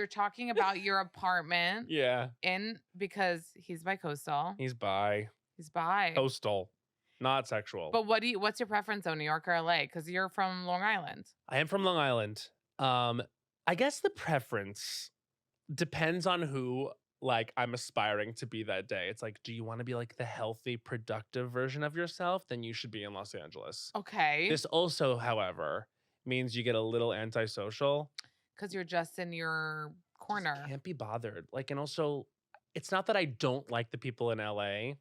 you're talking about your apartment Yeah. because he's bi-coastal. He's bi. He's bi. Coastal. Not sexual. But what's your preference though, New York or LA? Because you're from Long Island. I am from Long Island. I guess the preference depends on who like I'm aspiring to be that day. It's like, do you want to be like the healthy, productive version of yourself? Then you should be in Los Angeles. Okay. This also, however, means you get a little antisocial. Because you're just in your corner. Just can't be bothered. Like, and also, it's not that I don't like the people in LA.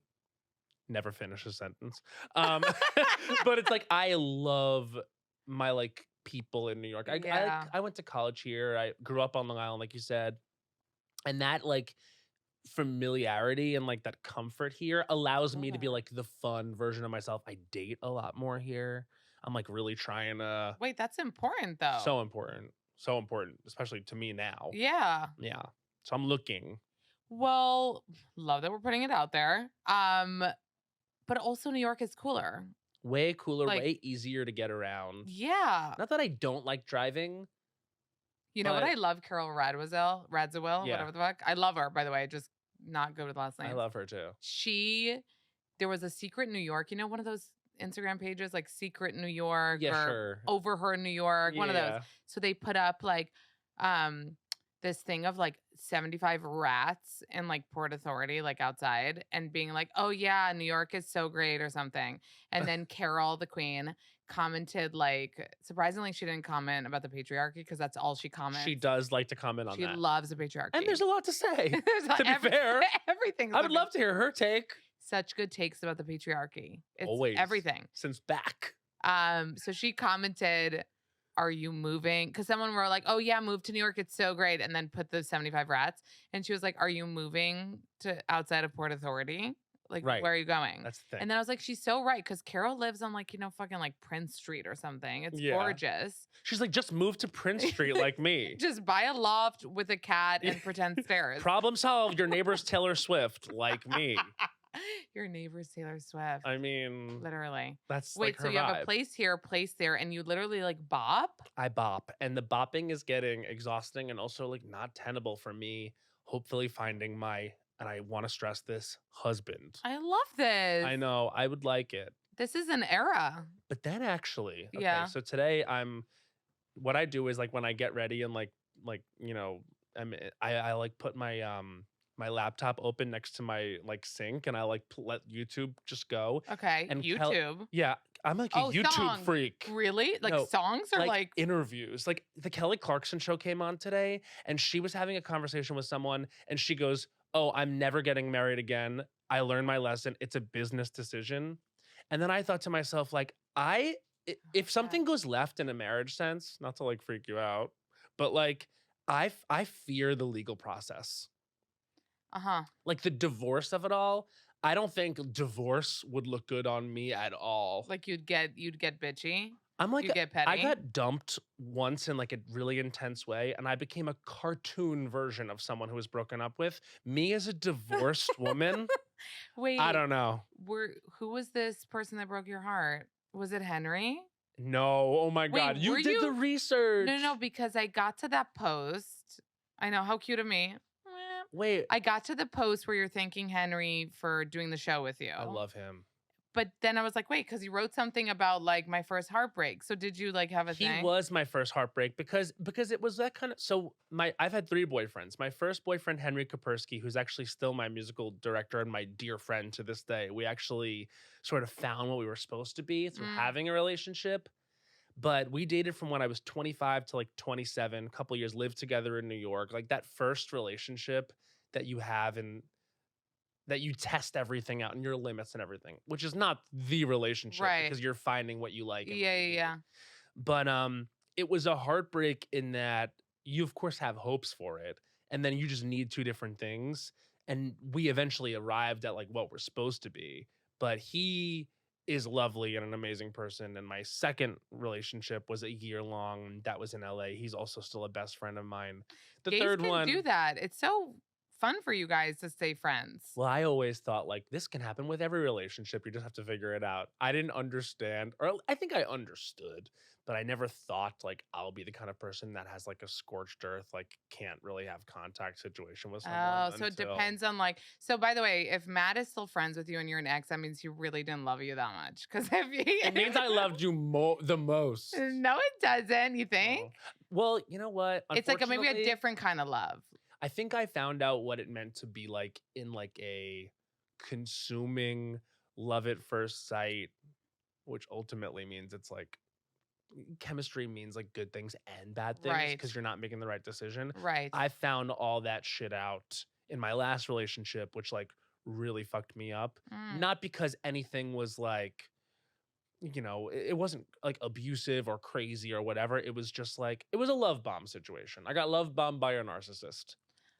Never finish a sentence. But it's like I love my like people in New York. I went to college here. I grew up on Long Island, like you said. And that like familiarity and like that comfort here allows me to be like the fun version of myself. I date a lot more here. I'm like really trying to. Wait, that's important though. So important. So important, especially to me now. Yeah. Yeah. So I'm looking. Well, love that we're putting it out there. But also New York is cooler. Way cooler, like, way easier to get around. Yeah. Not that I don't like driving. You know what I love? Carol Radziwill, whatever the fuck. I love her, by the way. Just not good with last name. I love her too. There was a Secret New York. You know, one of those Instagram pages like Secret New York or sure. Over Her New York, one of those. So they put up like this thing of like 75 rats in like Port Authority, like outside, and being like, oh yeah, New York is so great or something. And then Carol, the queen, commented like, surprisingly, she didn't comment about the patriarchy because that's all she comments. She does like to comment on that. She loves the patriarchy. And there's a lot to say, to be fair. Everything. I would love to hear her take. Such good takes about the patriarchy. It's always. Everything. Since back. So she commented, are you moving? Because someone were like, oh yeah, move to New York. It's so great. And then put the 75 rats. And she was like, are you moving to outside of Port Authority? Like, where are you going? That's the thing. And then I was like, she's so right. Because Carol lives on like, fucking like Prince Street or something. It's gorgeous. She's like, just move to Prince Street like me. Just buy a loft with a cat and pretend stairs. Problem solved. Your neighbor's Taylor Swift like me. Your neighbor's Taylor Swift. I mean, literally. That's Wait, like her so you have vibe. a place here, a place there, and you literally like bop? I bop, and the bopping is getting exhausting and also like not tenable for me. Hopefully, finding my, and I want to stress this, husband. I love this. I know, I would like it. This is an era. But then actually, okay, yeah. So today what I do is like when I get ready and like you know, I like put my my laptop open next to my like sink and I like let YouTube just go. Okay. And YouTube. Yeah. I'm like a YouTube song. freak. Really? Like songs or like interviews? Like the Kelly Clarkson show came on today and she was having a conversation with someone and she goes, oh, I'm never getting married again. I learned my lesson. It's a business decision. And then I thought to myself, like, if something goes left in a marriage sense, not to like freak you out, but like I fear the legal process. Like the divorce of it all. I don't think divorce would look good on me at all. Like you'd get bitchy. I'm like, you'd get petty. I got dumped once in like a really intense way, and I became a cartoon version of someone who was broken up with. Me as a divorced woman. Wait, I don't know. Who was this person that broke your heart? Was it Henry? No. Oh my God. You did the research. No, because I got to that post. I know, how cute of me. Wait. I got to the post where you're thanking Henry for doing the show with you. I love him. But then I was like, wait, because you wrote something about like my first heartbreak. So did you like have a thing? He was my first heartbreak because it was that kind of, so I've had 3 boyfriends. My first boyfriend, Henry Kapersky, who's actually still my musical director and my dear friend to this day. We actually sort of found what we were supposed to be through having a relationship. But we dated from when I was 25 to like 27, a couple years, lived together in New York. Like that first relationship that you have and that you test everything out and your limits and everything, which is not the relationship because you're finding what you like. Yeah. But it was a heartbreak in that you of course have hopes for it. And then you just need 2 different things. And we eventually arrived at like what we're supposed to be. But he is lovely and an amazing person. And my second relationship was a year long. That was in LA. He's also still a best friend of mine. The Gays third can one. do that. It's so fun for you guys to stay friends. Well, I always thought like this can happen with every relationship. You just have to figure it out. I didn't understand, or I think I understood, but I never thought like I'll be the kind of person that has like a scorched earth, like can't really have contact situation with someone Oh, so it until depends on like. So by the way, if Matt is still friends with you and you're an ex, that means he really didn't love you that much. Because if it means I loved you the most. no, it doesn't. You think? Oh. Well, you know what? It's like maybe a Unfortunately, different kind of love. I think I found out what it meant to be like in like a consuming love at first sight, which ultimately means it's like chemistry means like good things and bad things Right. because you're not making the right decision. Right. I found all that shit out in my last relationship, which like really fucked me up. Not because anything was like, you know, it wasn't like abusive or crazy or whatever. It was just like, it was a love bomb situation. I got love bombed by a narcissist.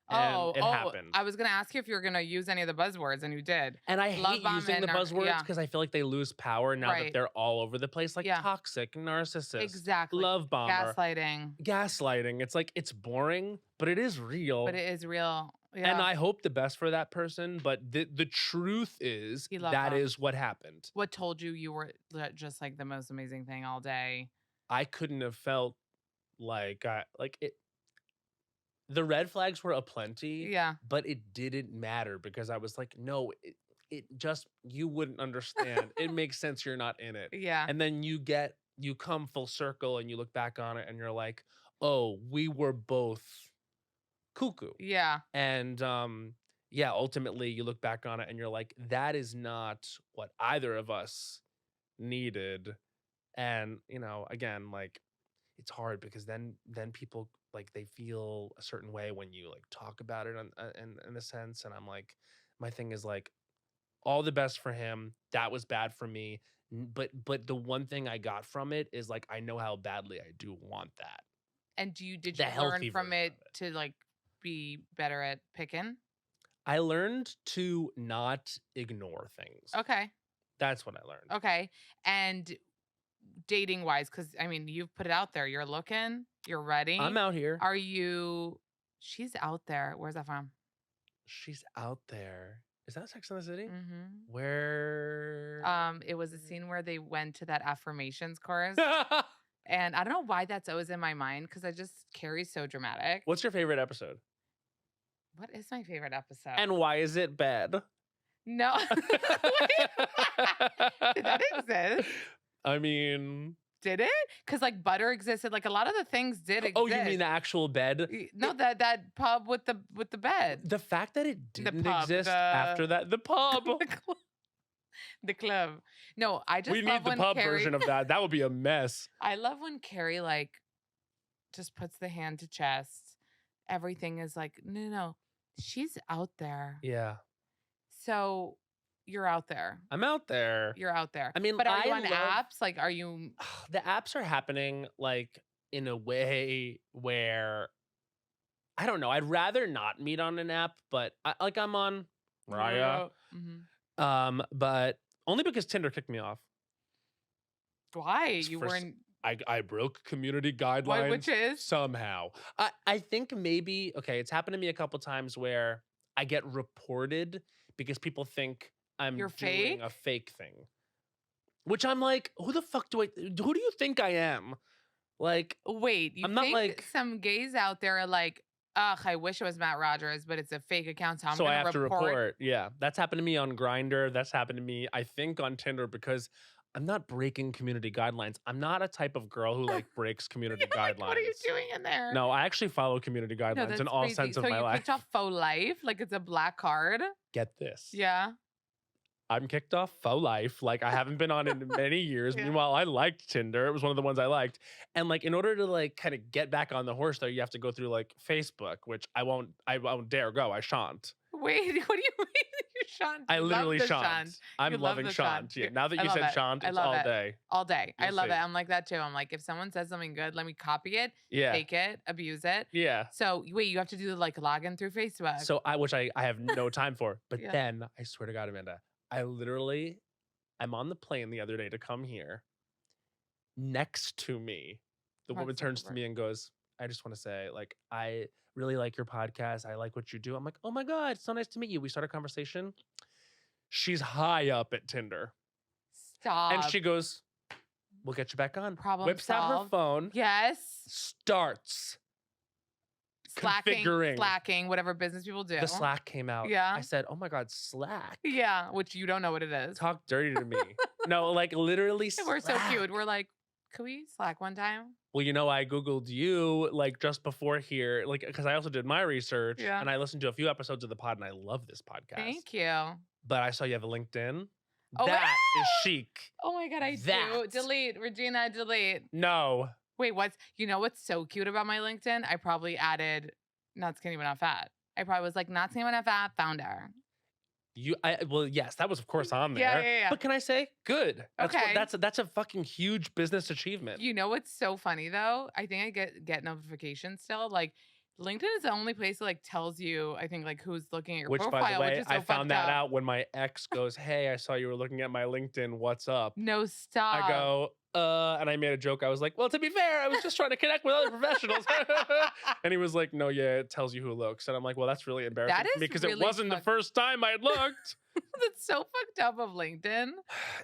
And it happened. I was gonna ask you if you were gonna use any of the buzzwords, and you did. And I Love hate bomb using and the buzzwords because yeah. I feel like they lose power now that Right. they're all over the place, like Yeah. toxic, narcissist, Exactly. love bomber, Gaslighting. It's like it's boring, but it is real. But it is real. Yeah. And I hope the best for that person. But the truth is that is what happened. What told you were just like the most amazing thing all day? I couldn't have felt like it. The red flags were aplenty. Yeah. But it didn't matter because I was like, no, it just, you wouldn't understand. It makes sense you're not in it. Yeah. And then you come full circle and you look back on it and you're like, oh, we were both cuckoo. Yeah. And yeah, ultimately you look back on it and you're like, that is not what either of us needed. And, you know, again, like it's hard because then people like they feel a certain way when you like talk about it in a sense. And I'm like, my thing is like, all the best for him. That was bad for me. But the one thing I got from it is like, I know how badly I do want that. And did you learn from it to like be better at picking? I learned to not ignore things. Okay. That's what I learned. Okay. And dating wise, because I mean, you've put it out there. You're looking, you're ready. I'm out here. Are you? She's out there. Where's that from? She's out there. Is that Sex and the City? Mm-hmm. Where? It was a scene where they went to that affirmations chorus. And I don't know why that's always in my mind because I just Carrie's so dramatic. What's your favorite episode? What is my favorite episode? And why is it bad? No. Did that exist? I mean, did it? Because like butter existed. Like a lot of the things did exist. Oh, you mean the actual bed? No, that pub with the bed. The fact that it didn't exist after that, the pub. The club. No, I just we need the pub version of that. That would be a mess. I love when Carrie like just puts the hand to chest. Everything is like, no, she's out there. Yeah. So you're out there. I'm out there. You're out there. I mean, but are you on apps? Like, are you? The apps are happening like in a way where I don't know. I'd rather not meet on an app, but I'm on Raya. Mm-hmm. But only because Tinder kicked me off. Why? You weren't. I broke community guidelines. Which is? Somehow. I think maybe, okay, it's happened to me a couple times where I get reported because people think I'm doing a fake thing. Which I'm like, who the fuck who do you think I am? Like, wait, I'm not like some gays out there are like, ugh, I wish it was Matt Rogers, but it's a fake account, so I have to report. Yeah, that's happened to me on Grindr. That's happened to me, I think, on Tinder because I'm not breaking community guidelines. I'm not a type of girl who like breaks community guidelines. Like, what are you doing in there? No, I actually follow community guidelines in all sense of my life. So you kicked off faux life? Like it's a black card? Get this. Yeah. I'm kicked off faux life. Like I haven't been on in many years. Yeah. Meanwhile, I liked Tinder. It was one of the ones I liked. And like in order to like kind of get back on the horse there, you have to go through like Facebook, which I won't dare go. I shan't. Wait, what do you mean? You shan't? I literally shan't. I'm loving shan't. Yeah. Now that you said shan't, it's all day. All day. I love it. I'm like that too. I'm like, if someone says something good, let me copy it, take it, abuse it. Yeah. So wait, you have to do like login through Facebook. So which I have no time for. But then I swear to God, Amanda, I'm on the plane the other day to come here. Next to me, the woman turns to me and goes, I just want to say, like, I really like your podcast. I like what you do. I'm like, oh my God, it's so nice to meet you. We start a conversation. She's high up at Tinder. Stop. And she goes, We'll get you back on. Problem Whips out her solved. phone. Yes. Starts configuring. Slacking, whatever business people do. The Slack came out. Yeah. I said, oh my God, Slack. Yeah, which you don't know what it is. Talk dirty to me. No, like literally Slack. We're so cute. We're like, can we Slack one time? Well, you know, I Googled you like just before here, like, because I also did my research and I listened to a few episodes of the pod and I love this podcast. Thank you. But I saw you have a LinkedIn. Oh, that is chic. Oh my God, I do. Delete, Regina, delete. No. Wait, you know what's so cute about my LinkedIn? I probably added not skinny but not fat. I probably was like, not skinny but not fat, founder. Well, yes, that was of course on there. Yeah. But can I say, good. Okay. That's a fucking huge business achievement. You know what's so funny though? I think I get notifications still. Like LinkedIn is the only place that like tells you, I think, like who's looking at your profile. By the way, which is so I found that up. out when my ex goes, hey, I saw you were looking at my LinkedIn. What's up? No, stop. I go, and I made a joke. I was like, well, to be fair, I was just trying to connect with other professionals. And he was like, no, yeah, it tells you who looks. And I'm like, well, that's really embarrassing for me because it wasn't the first time I had looked. That's so fucked up of LinkedIn.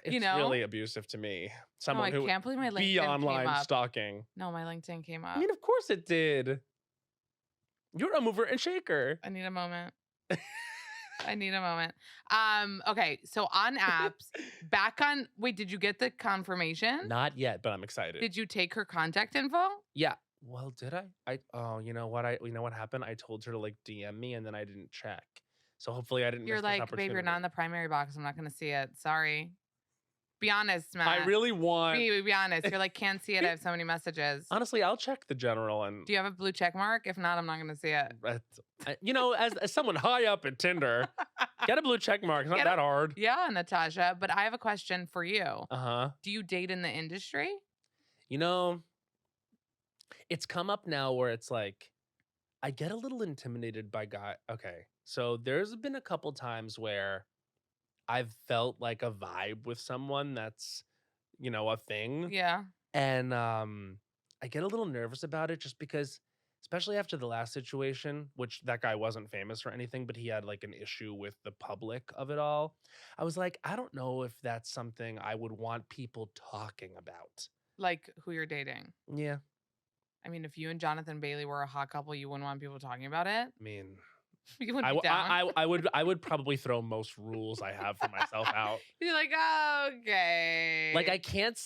It's really abusive to me. Someone who can't believe my LinkedIn be online came up. stalking. No, my LinkedIn came up. I mean, of course it did. You're a mover and shaker. I need a moment. Okay, so on apps, wait, did you get the confirmation? Not yet, but I'm excited. Did you take her contact info? Yeah. Well, did I? You know what happened? I told her to like DM me and then I didn't check. So hopefully I didn't miss this opportunity. You're like, babe, you're not in the primary box. I'm not going to see it. Sorry. Be honest, Matt. I really want. Be honest. You're like, can't see it. I have so many messages. Honestly, I'll check the general and. Do you have a blue check mark? If not, I'm not going to see it. You know, as someone high up in Tinder, get a blue check mark. It's not that hard. Yeah, Natasha. But I have a question for you. Uh-huh. Do you date in the industry? You know, it's come up now where it's like, I get a little intimidated by guys. Okay. So there's been a couple times where I've felt like a vibe with someone that's, you know, a thing. Yeah. And I get a little nervous about it just because, especially after the last situation, which that guy wasn't famous or anything, but he had like an issue with the public of it all. I was like, I don't know if that's something I would want people talking about. Like who you're dating. Yeah. I mean, if you and Jonathan Bailey were a hot couple, you wouldn't want people talking about it. I mean, you wouldn't be down. I would probably throw most rules I have for myself out. You're like, okay. Like I can't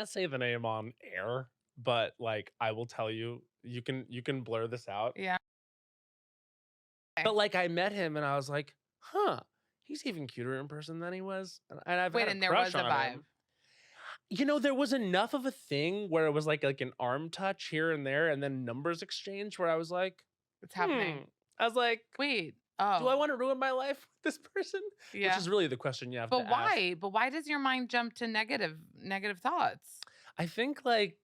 say the name on air, but like I will tell you, you can blur this out. Yeah. Okay. But like I met him and I was like, huh, he's even cuter in person than he was. And I've had a there crush was a on vibe. him. You know, there was enough of a thing where it was like an arm touch here and there and then numbers exchange where I was like, what's happening? I was like, wait, do I want to ruin my life with this person? Yeah. Which is really the question you have to ask. But why? But why does your mind jump to negative thoughts? I think like,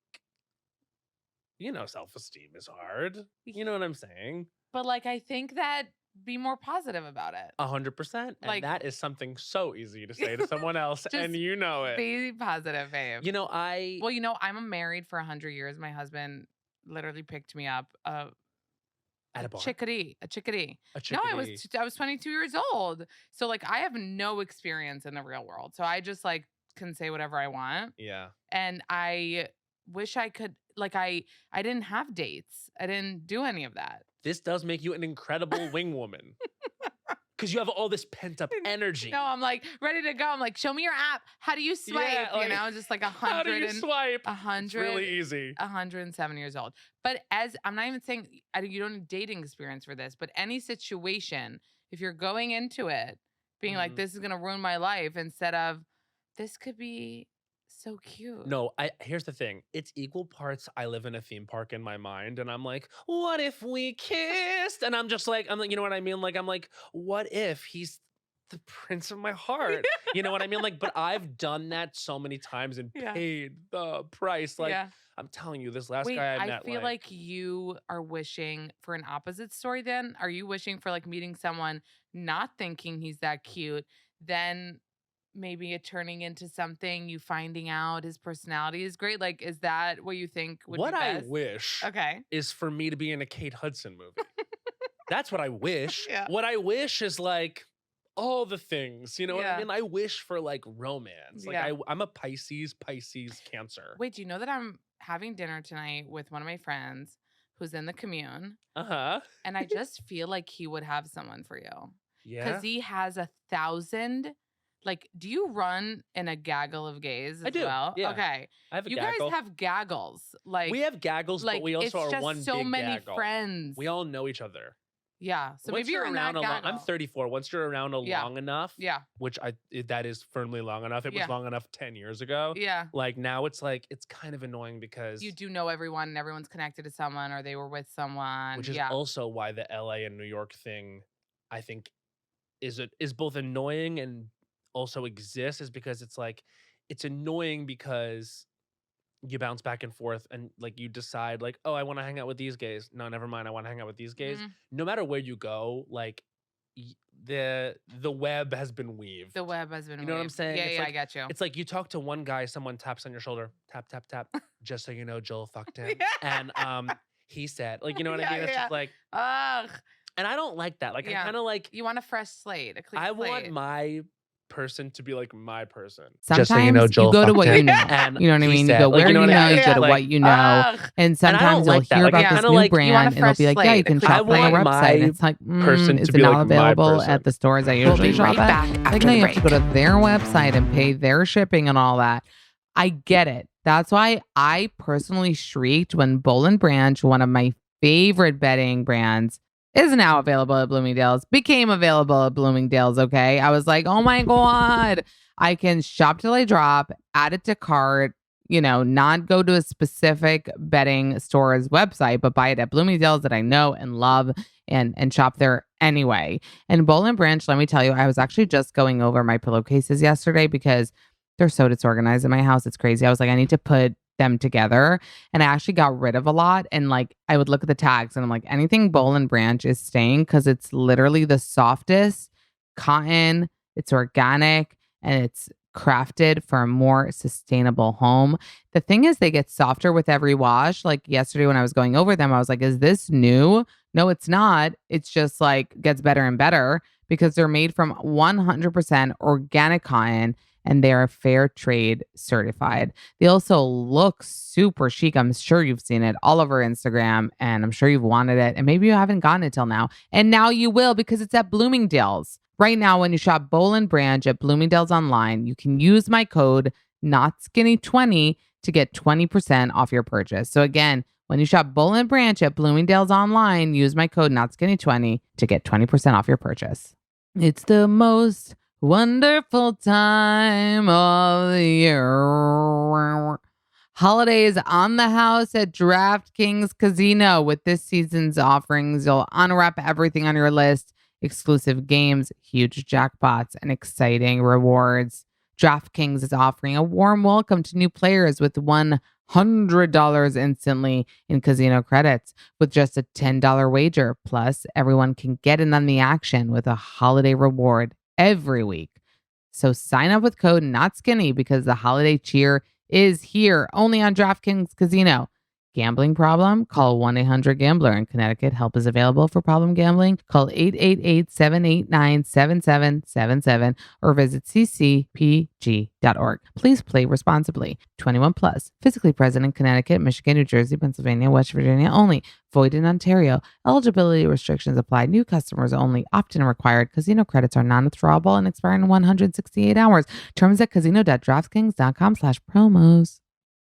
you know, self-esteem is hard. You know what I'm saying? But like, I think that be more positive about it. 100%. Like, and that is something so easy to say to someone else, and you know it. Be positive, babe. You know, Well, you know, I'm married for 100 years. My husband literally picked me up at a bar. Chickadee. No, I was 22 years old. So like, I have no experience in the real world. So I just like can say whatever I want. Yeah. And I wish I could. Like I didn't have dates. I didn't do any of that. This does make you an incredible wing woman. Because you have all this pent up energy. No, I'm like ready to go. I'm like, show me your app. How do you swipe? Yeah, like, you know, just like 100. How do you swipe? 100. It's really easy. 107 years old. But I'm not even saying you don't need dating experience for this, but any situation, if you're going into it being like, this is going to ruin my life instead of this could be so cute. No, here's the thing. It's equal parts I live in a theme park in my mind and I'm like, what if we kissed? And I'm like, you know what I mean? Like, I'm like, what if he's the prince of my heart? You know what I mean? Like, but I've done that so many times and paid the price. Like, I'm telling you, this last guy I met. I feel like you are wishing for an opposite story then. Are you wishing for like meeting someone not thinking he's that cute, then maybe it turning into something, you finding out his personality is great? Like, is that what you think would be best? What I wish is for me to be in a Kate Hudson movie. That's what I wish. Yeah. What I wish is like all the things. You know what I Yeah. mean? I wish for like romance. Like Yeah. I'm a Pisces, Cancer. Wait, do you know that I'm having dinner tonight with one of my friends who's in the commune? Uh-huh. And I just feel like he would have someone for you. Because Yeah. he has 1,000. Like, do you run in a gaggle of gays as I do. well? Yeah. Okay. I have a You gaggle. guys have gaggles. Like We have gaggles, but we it's also are just one so big many gaggle. friends. We all know each other. Yeah. So Once maybe you're in that gaggle. I'm 34. Once you're around long enough, Yeah. which that is firmly long enough. It was long enough 10 years ago. Yeah. Like now it's like it's kind of annoying because You do know everyone and everyone's connected to someone or they were with someone. which is also why the LA and New York thing, I think, is both annoying and also exists, is because it's like it's annoying because you bounce back and forth and like you decide like, oh, I want to hang out with these gays. No, never mind. I want to hang out with these gays. No matter where you go, like the web has been weaved. The web has been You know what I'm saying? Yeah, It's yeah, like, I get you. It's like you talk to one guy, someone taps on your shoulder, tap, tap, tap. Just so you know, Joel fucked him. And he said, like, you know what I mean? It's just like, ugh. And I don't like that. Like, I kind of like, you want a fresh slate, a clean slate. want my person to be like my person. Sometimes just so you know, Joel, you go to what you know. And you know what I mean? Said, you go where you know, you go to what you know. Ugh. And sometimes you'll hear about this new brand and it'll be like, yeah, you can shop on our website. And it's like, is it not available at the stores I usually shop at? Like, no, you have to go to their website and pay their shipping and all that. I get it. That's why I personally shrieked when Bowen Branch, one of my favorite bedding brands, is now available at Bloomingdale's, became available at Bloomingdale's, okay? I was like, oh my God, I can shop till I drop, add it to cart, not go to a specific bedding store's website, but buy it at Bloomingdale's that I know and love and shop there anyway. And Bowen Branch, let me tell you, I was actually just going over my pillowcases yesterday because they're so disorganized in my house. It's crazy. I was like, I need to put them together, and I actually got rid of a lot. And like I would look at the tags and I'm like, anything Bowen Branch is staying because it's literally the softest cotton, it's organic, and it's crafted for a more sustainable home. The thing is, they get softer with every wash. Like yesterday when I was going over them, I was like, is this new? No, it's not. It's just like gets better and better because they're made from 100% organic cotton and they are fair trade certified. They also look super chic. I'm sure you've seen it all over Instagram and I'm sure you've wanted it. And maybe you haven't gotten it till now. And now you will because it's at Bloomingdale's. Right now, when you shop Bowen Branch at Bloomingdale's online, you can use my code NOTSKINNY20 to get 20% off your purchase. So again, when you shop Bowen Branch at Bloomingdale's online, use my code NOTSKINNY20 to get 20% off your purchase. It's the most wonderful time of the year. Holidays on the house at DraftKings Casino. With this season's offerings, you'll unwrap everything on your list. Exclusive games, huge jackpots, and exciting rewards. DraftKings is offering a warm welcome to new players with $100 instantly in casino credits with just a $10 wager. Plus, everyone can get in on the action with a holiday reward every week. So sign up with code NOTSKINNY because the holiday cheer is here only on DraftKings Casino. Gambling problem? Call 1-800-GAMBLER. In Connecticut, help is available for problem gambling. Call 888-789-7777 or visit ccpg.org. Please play responsibly. 21 plus. Physically present in Connecticut, Michigan, New Jersey, Pennsylvania, West Virginia only. Void in Ontario. Eligibility restrictions apply. New customers only. Opt-in required. Casino credits are non-withdrawable and expire in 168 hours. Terms at casino.draftkings.com/promos.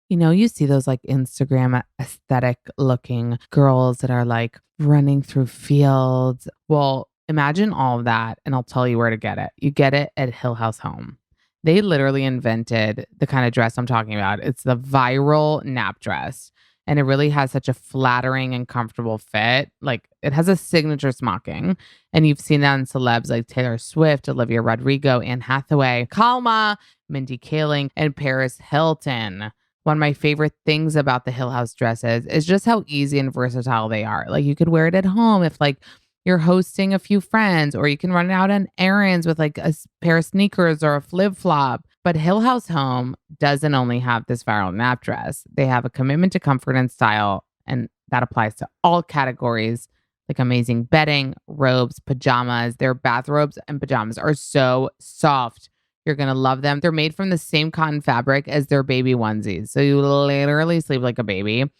You see those like Instagram aesthetic looking girls that are like running through fields. Well, imagine all of that and I'll tell you where to get it. You get it at Hill House Home. They literally invented the kind of dress I'm talking about. It's the viral nap dress. And it really has such a flattering and comfortable fit. Like it has a signature smocking. And you've seen that in celebs like Taylor Swift, Olivia Rodrigo, Anne Hathaway, Kalma, Mindy Kaling, and Paris Hilton. One of my favorite things about the Hill House dresses is just how easy and versatile they are. Like you could wear it at home if like you're hosting a few friends, or you can run it out on errands with like a pair of sneakers or a flip flop. But Hill House Home doesn't only have this viral nap dress. They have a commitment to comfort and style, and that applies to all categories like amazing bedding, robes, pajamas. Their bathrobes and pajamas are so soft. You're going to love them. They're made from the same cotton fabric as their baby onesies. So you literally sleep like a baby.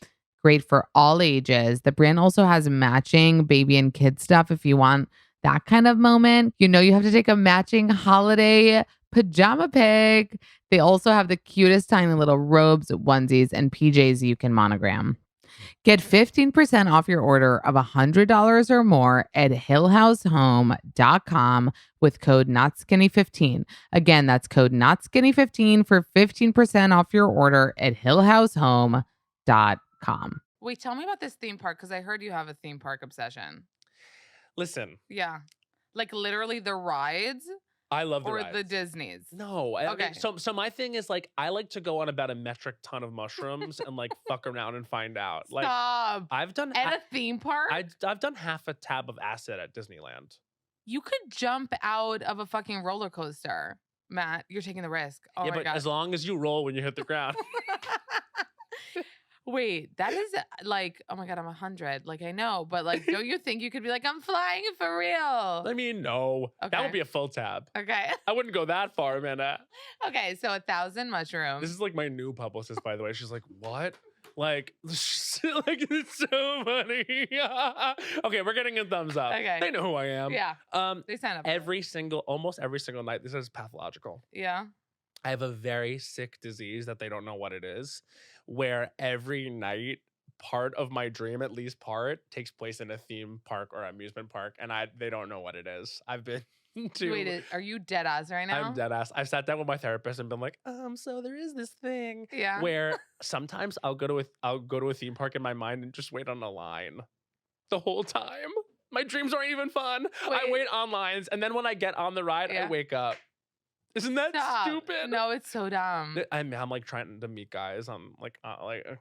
Great for all ages. The brand also has matching baby and kid stuff if you want that kind of moment. You know, you have to take a matching holiday pajama pic. They also have the cutest tiny little robes, onesies, and PJs you can monogram. Get 15% off your order of $100 or more at hillhousehome.com with code NOTSKINNY15. Again, that's code NOTSKINNY15 for 15% off your order at hillhousehome.com. Wait, tell me about this theme park because I heard you have a theme park obsession. Listen. Yeah. Like literally the rides? I love the or rides. the Disneys. No, okay. So my thing is like I like to go on about a metric ton of mushrooms and like fuck around and find out. Like Stop. I've done at a theme park. I've done half a tab of acid at Disneyland. You could jump out of a fucking roller coaster, Matt. You're taking the risk. Oh yeah, my but God. as long as you roll when you hit the ground. Wait, that is like, oh my God, I'm 100. Like, I know, but like, don't you think you could be like, I'm flying for real? I mean, no. Okay. That would be a full tab. Okay. I wouldn't go that far, Amanda. Okay, so 1,000 mushrooms. This is like my new publicist, by the way. She's like, what? Like it's so funny. Okay, we're getting a thumbs up. Okay. They know who I am. Yeah. They sign up. Almost every single night, this is pathological. Yeah. I have a very sick disease that they don't know what it is, where every night part of my dream, at least part, takes place in a theme park or amusement park, and they don't know what it is. I've been to. Wait, are you dead ass right now? I'm dead ass. I sat down with my therapist and been like, so there is this thing, where sometimes I'll go to a theme park in my mind and just wait on a line the whole time. My dreams aren't even fun. Wait. I wait on lines, and then when I get on the ride, I wake up. Isn't that stupid? No, it's so dumb. I'm like trying to meet guys. I'm like,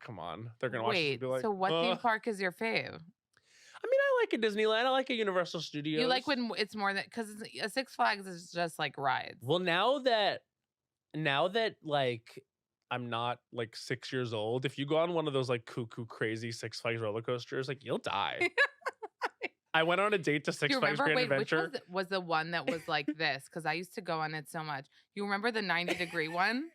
come on. They're going to watch this and be like, so what theme park is your fave? I mean, I like a Disneyland. I like a Universal Studios. You like when it's more than, because a Six Flags is just like rides. Well, now that like I'm not like 6 years old, if you go on one of those like cuckoo crazy Six Flags roller coasters, like you'll die. I went on a date to Six Flags Great Adventure. Which was the one that was like this? Because I used to go on it so much. You remember the 90-degree one?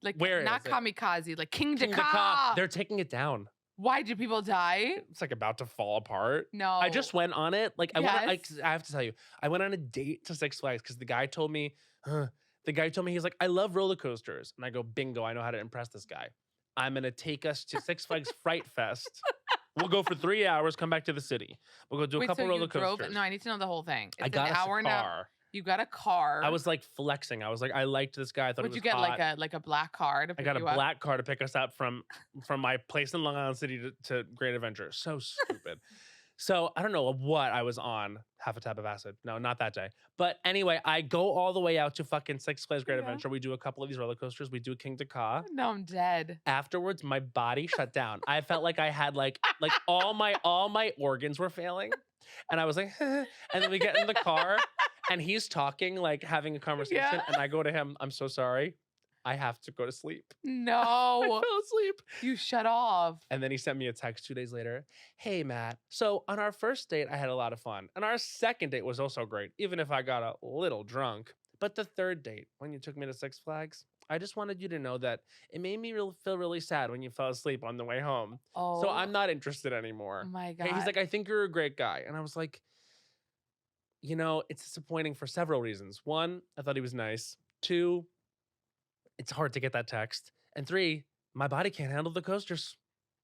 Like where not Kamikaze, like King Ka. They're taking it down. Why did people die? It's like about to fall apart. No. I just went on it. Like I have to tell you, I went on a date to Six Flags because the guy told me, he's like, I love roller coasters. And I go, bingo, I know how to impress this guy. I'm going to take us to Six Flags Fright Fest. We'll go for 3 hours, come back to the city. We'll go do a couple roller coasters. No, I need to know the whole thing. It's I got an hour a car. You got a car. I was like flexing. I was like, I liked this guy. I thought Would it was you get hot. like a black car to pick I got you a black car to pick us up from my place in Long Island City to Great Adventure. So stupid. So I don't know what I was on. Half a tab of acid. No, not that day. But anyway, I go all the way out to fucking Six Flags Great Adventure. We do a couple of these roller coasters. We do King Ka. No, I'm dead. Afterwards, my body shut down. I felt like I had like all my organs were failing. And I was like, and then we get in the car and he's talking, like having a conversation. And I go to him, I'm so sorry. I have to go to sleep. No. I fell asleep. You shut off. And then he sent me a text 2 days later. Hey, Matt. So on our first date, I had a lot of fun. And our second date was also great, even if I got a little drunk. But the third date, when you took me to Six Flags, I just wanted you to know that it made me feel really sad when you fell asleep on the way home. Oh. So I'm not interested anymore. Oh my God. He's like, I think you're a great guy. And I was like, you know, it's disappointing for several reasons. One, I thought he was nice. Two, it's hard to get that text. And three, my body can't handle the coasters.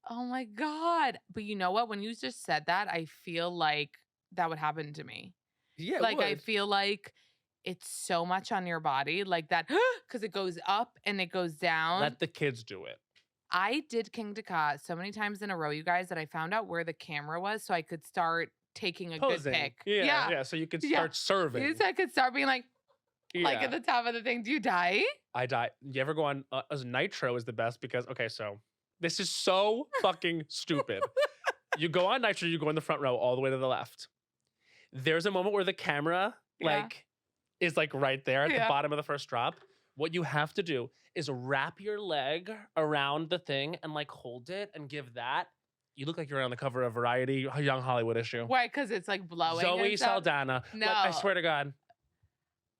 Oh my God. But you know what? When you just said that, I feel like that would happen to me. Yeah, like I feel like it's so much on your body, like that, because it goes up and it goes down. Let the kids do it. I did King Ka so many times in a row, you guys, that I found out where the camera was so I could start taking a Posing. good pic. Yeah. So you could start serving. So I could start being like at the top of the thing. Do you die? I die. You ever go on Nitro is the best because, okay, so this is so fucking stupid. You go on Nitro, you go in the front row all the way to the left. There's a moment where the camera is like right there at the bottom of the first drop. What you have to do is wrap your leg around the thing and like hold it and give that. You look like you're on the cover of Variety, a Young Hollywood issue. Why? Because it's like blowing. Zoe and stuff? Saldana. No. Like, I swear to God.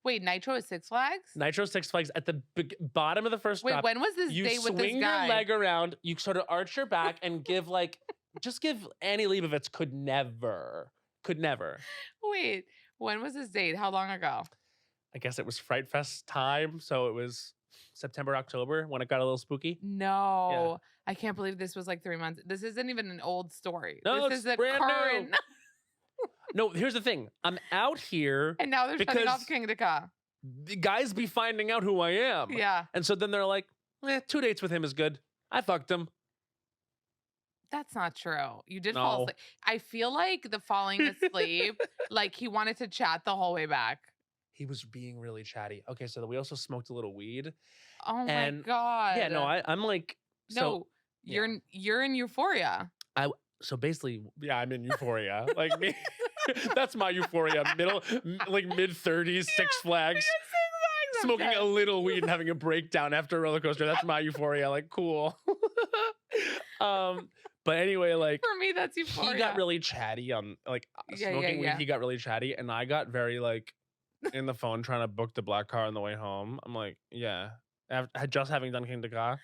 Wait, Nitro is Six Flags? Nitro Six Flags at the bottom of the first Wait, drop. when was this You date with this swing guy? your leg around, you sort of arch your back and give like, just give Annie Leibovitz could never. Wait, when was this date? How long ago? I guess it was Fright Fest time, so it was September, October when it got a little spooky. No, I can't believe this was like 3 months. This isn't even an old story. No, this it's is a brand current. new. No, here's the thing. I'm out here. And now they're shutting off because King Ka. the guys be finding out who I am. Yeah, And so then they're like, 2 dates with him is good. I fucked him. that's not true. You did No. fall asleep. I feel like the falling asleep, like he wanted to chat the whole way back. He was being really chatty. Okay, so we also smoked a little weed. Oh my And- god. Yeah, no, I'm like, no. You're in euphoria. so basically, yeah, I'm in euphoria. Like me, that's my euphoria. Mid-30s, Six Flags, smoking Okay. a little weed and having a breakdown after a roller coaster. That's my euphoria. Like, cool. But anyway, like, For me, that's euphoria. he got really chatty on like Yeah, smoking weed. yeah. He got really chatty, and I got very like in the phone trying to book the black car on the way home. I'm like, yeah, just having done King Ka.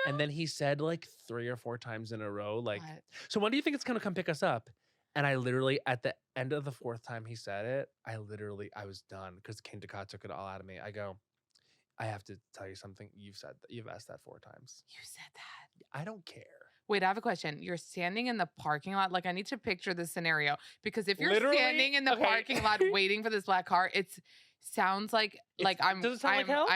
And then he said like 3 or 4 times in a row, like, What? so when do you think it's gonna come pick us up? And I literally, at the end of the 4th time he said it, I was done because King Ka took it all out of me. I go, I have to tell you something. You've asked that 4 times. You said that. I don't care. Wait, I have a question. You're standing in the parking lot. Like, I need to picture this scenario because if you're Literally? standing in the Okay. parking lot waiting for this black car, it sounds like I'm. Does it sound like hell?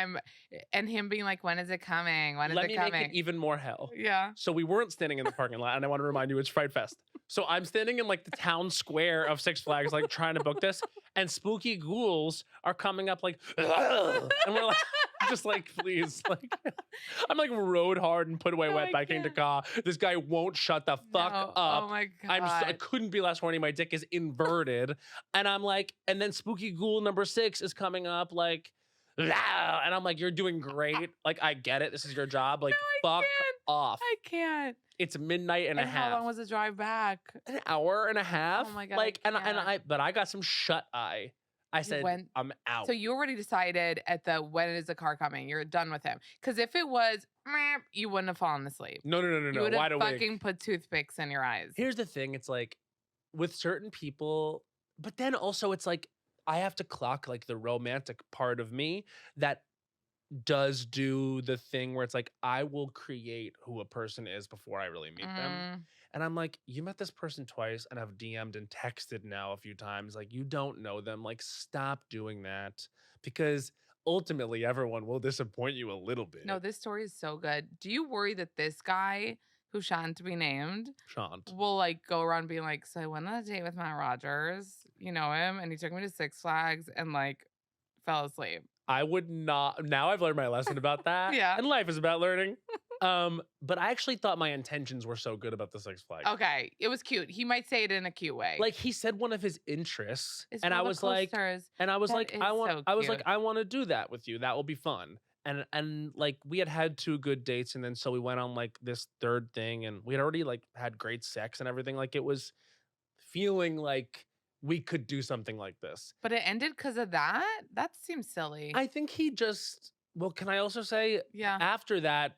And him being like, "When is it coming? When is Let it me coming?" make it even more hell. Yeah. So we weren't standing in the parking lot, and I want to remind you, it's Fright Fest. So I'm standing in like the town square of Six Flags, like trying to book this, and spooky ghouls are coming up like, "Ugh," and we're like, just like, please, like, I'm like rode hard and put away No, wet I by King can't. Ka. This guy won't shut the fuck No. up. Oh my god. I couldn't be less horny. My dick is inverted, and I'm like, and then spooky ghoul number 6 is coming up like. "Ah," and I'm like, you're doing great. Like, I get it. This is your job. Like, fuck can't. off. I can't. It's midnight and a half. How long was the drive back? An hour and a half. Oh my God, Like, I but I got some shut eye. I said, went- I'm out. So you already decided at the when is the car coming? You're done with him. Because if it was, meh, you wouldn't have fallen asleep. No. You would Wide have awake. fucking put toothpicks in your eyes. Here's the thing. It's like with certain people, but then also it's like I have to clock like the romantic part of me that does do the thing where it's like I will create who a person is before I really meet them. Mm. And I'm like, you met this person twice and have DM'd and texted now a few times. Like, you don't know them. Like, stop doing that because ultimately everyone will disappoint you a little bit. No, this story is so good. Do you worry that this guy who shan't be named Shant. will like go around being like, so I went on a date with Matt Rogers, you know him, and he took me to Six Flags and like fell asleep. I would not. Now I've learned my lesson about that. Yeah. And life is about learning. But I actually thought my intentions were so good about the Six Flags. Okay, it was cute. He might say it in a cute way. Like he said one of his interests, It's and I roller was like, coasters. and I was That like, is I want, so I was like, cute. I want to do that with you. That will be fun. And like we had 2 good dates, and then so we went on like this 3rd thing, and we had already like had great sex and everything. Like it was feeling like we could do something like this. But it ended because of that? That seems silly. I think he just. Well, can I also say yeah. after that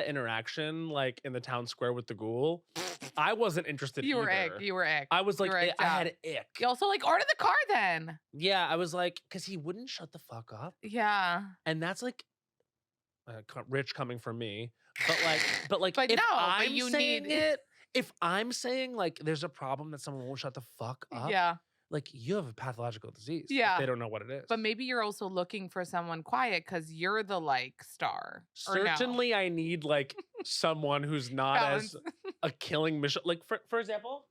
interaction, like in the town square with the ghoul, I wasn't interested. You were either. ick. You were ick. I was like, You were icked I out. had ick. You also like order the car then. Yeah, I was like, because he wouldn't shut the fuck up, Yeah. and that's like rich coming from me. But like, But if no, but I'm you saying need- it, if I'm saying like there's a problem that someone won't shut the fuck up, Yeah. like you have a pathological disease. if Yeah. they don't know what it is. But maybe you're also looking for someone quiet because you're the like star. Or no? certainly, I need like someone who's not as a killing machine. Like for example,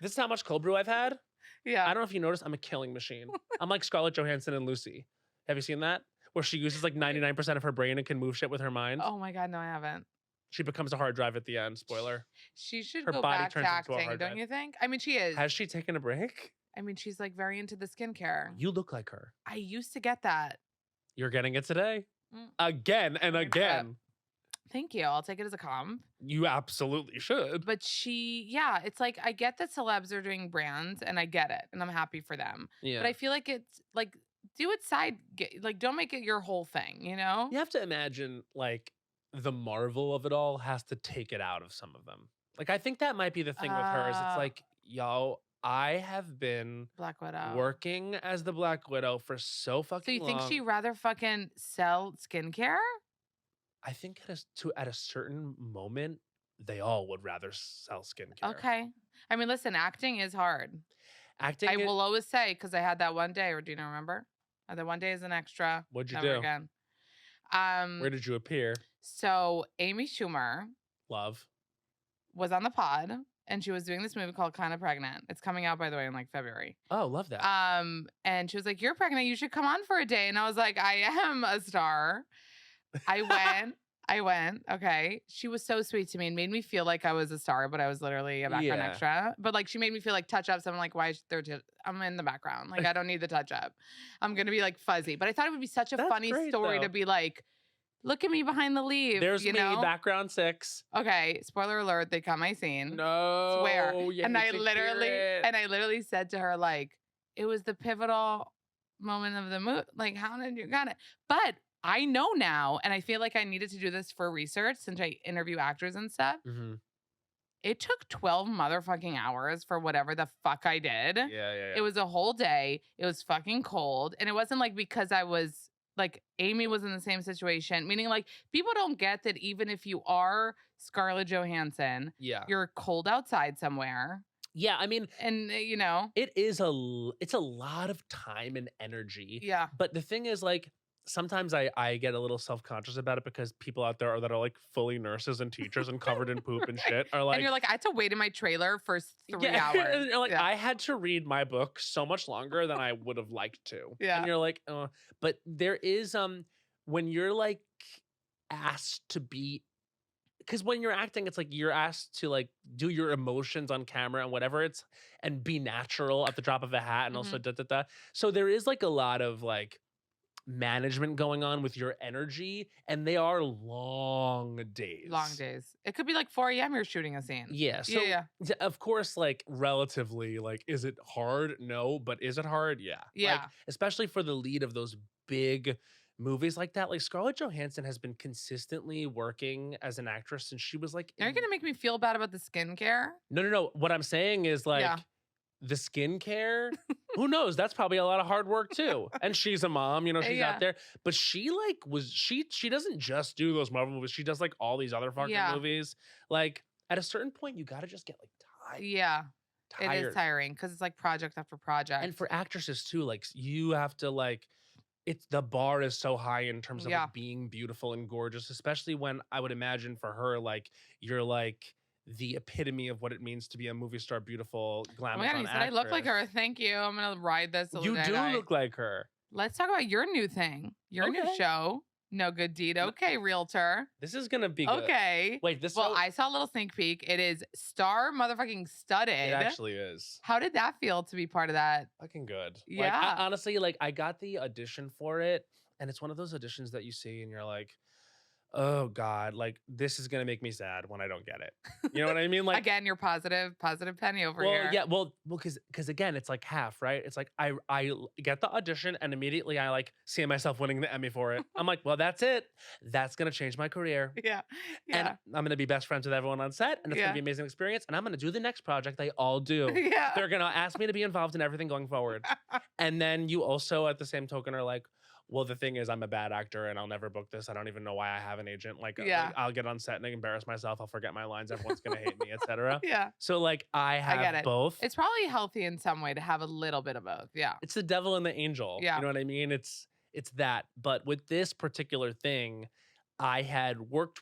this is how much cold brew I've had. Yeah. I don't know if you noticed, I'm a killing machine. I'm like Scarlett Johansson and Lucy. Have you seen that? Where she uses like 99% of her brain and can move shit with her mind. Oh my God, no, I haven't. She becomes a hard drive at the end. Spoiler. She should Her go body back to turns into a acting, hard don't drive. you think? I mean, she is. Has she taken a break? I mean, she's like very into the skincare. You look like her. I used to get that. You're getting it today. Mm. Again and I'm gonna again. Thank you. I'll take it as a comp. You absolutely should. But it's like I get that celebs are doing brands and I get it and I'm happy for them. Yeah. But I feel like it's like do it like don't make it your whole thing, you know? You have to imagine like the marvel of it all has to take it out of some of them. Like I think that might be the thing with her is it's like, yo, I have been Black Widow working as the Black Widow for so fucking long. So you think she'd rather fucking sell skincare? I think at a certain moment, they all would rather sell skincare. Okay. I mean, listen, acting is hard. Acting. I will always say, because I had that one day, or do you remember? I had that one day as an extra. What'd you Never do? Again. Where did you appear? So Amy Schumer. Love. Was on the pod. And she was doing this movie called Kinda Pregnant. It's coming out, by the way, in like February. Oh, love that. And she was like, "You're pregnant. You should come on for a day." And I was like, "I am a star." I went. Okay. She was so sweet to me and made me feel like I was a star, but I was literally a background extra. But like, she made me feel like touch ups. I'm like, why is there? I'm in the background. Like, I don't need the touch up. I'm gonna be like fuzzy. But I thought it would be such a funny story to be like, look at me behind the leaves. There's me, background 6. Okay, spoiler alert, they cut my scene. No. Swear. And I literally said to her, like, it was the pivotal moment of the movie. Like, how did you got it? But I know now, and I feel like I needed to do this for research since I interview actors and stuff. Mm-hmm. It took 12 motherfucking hours for whatever the fuck I did. Yeah. It was a whole day. It was fucking cold. And it wasn't like because I was like Amy was in the same situation, meaning like people don't get that even if you are Scarlett Johansson, you're cold outside somewhere. Yeah, I mean, and you know, it's a lot of time and energy. Yeah. But the thing is like sometimes I get a little self-conscious about it because people out there that are like fully nurses and teachers and covered in poop and shit are like, and you're like, I had to wait in my trailer for 3 hours. And you're like, I had to read my book so much longer than I would have liked to. Yeah. And you're like, but there is when you're like asked to be, because when you're acting, it's like you're asked to like do your emotions on camera and whatever and be natural at the drop of a hat and also da. So there is like a lot of like management going on with your energy, and they are long days. It could be like 4 a.m. you're shooting a scene. Yeah. So of course, like relatively, like, is it hard? No, but is it hard? Yeah. Yeah. Like, especially for the lead of those big movies like that. Like Scarlett Johansson has been consistently working as an actress since she was like. Are you gonna make me feel bad about the skincare? No. What I'm saying is like. Yeah. The skincare, who knows? That's probably a lot of hard work too. And she's a mom, you know, she's out there. But she like she doesn't just do those Marvel movies. She does like all these other fucking movies. Like at a certain point, you gotta just get like tired. Yeah. Tired. It is tiring because it's like project after project. And for actresses too, like you have to like the bar is so high in terms of like, being beautiful and gorgeous, especially when I would imagine for her, like you're like the epitome of what it means to be a movie star, beautiful, glamorous. Oh my God, I look like her. Thank you. I'm gonna ride this. You do look like her. Let's talk about your new thing, your new show. No Good Deed. Okay, realtor. This is gonna be good. Okay. Wait, this. Well, I saw a little sneak peek. It is star motherfucking studded. It actually is. How did that feel to be part of that? Fucking good. Yeah. Like, honestly, like I got the audition for it, and it's one of those auditions that you see, and you're like, oh God, like this is gonna make me sad when I don't get it. You know what I mean? Like again, you're positive Penny over here. Well, yeah, because again, it's like half, right? It's like I get the audition and immediately I like see myself winning the Emmy for it. I'm like, well, that's it. That's gonna change my career. Yeah. And I'm gonna be best friends with everyone on set, and it's gonna be an amazing experience. And I'm gonna do the next project they all do. Yeah. They're gonna ask me to be involved in everything going forward. And then you also, at the same token, are like, well, the thing is, I'm a bad actor and I'll never book this. I don't even know why I have an agent. Like, I'll get on set and embarrass myself. I'll forget my lines. Everyone's going to hate me, etc. Yeah. So, like, I get both. It's probably healthy in some way to have a little bit of both. Yeah. It's the devil and the angel. Yeah. You know what I mean? It's that. But with this particular thing, I had worked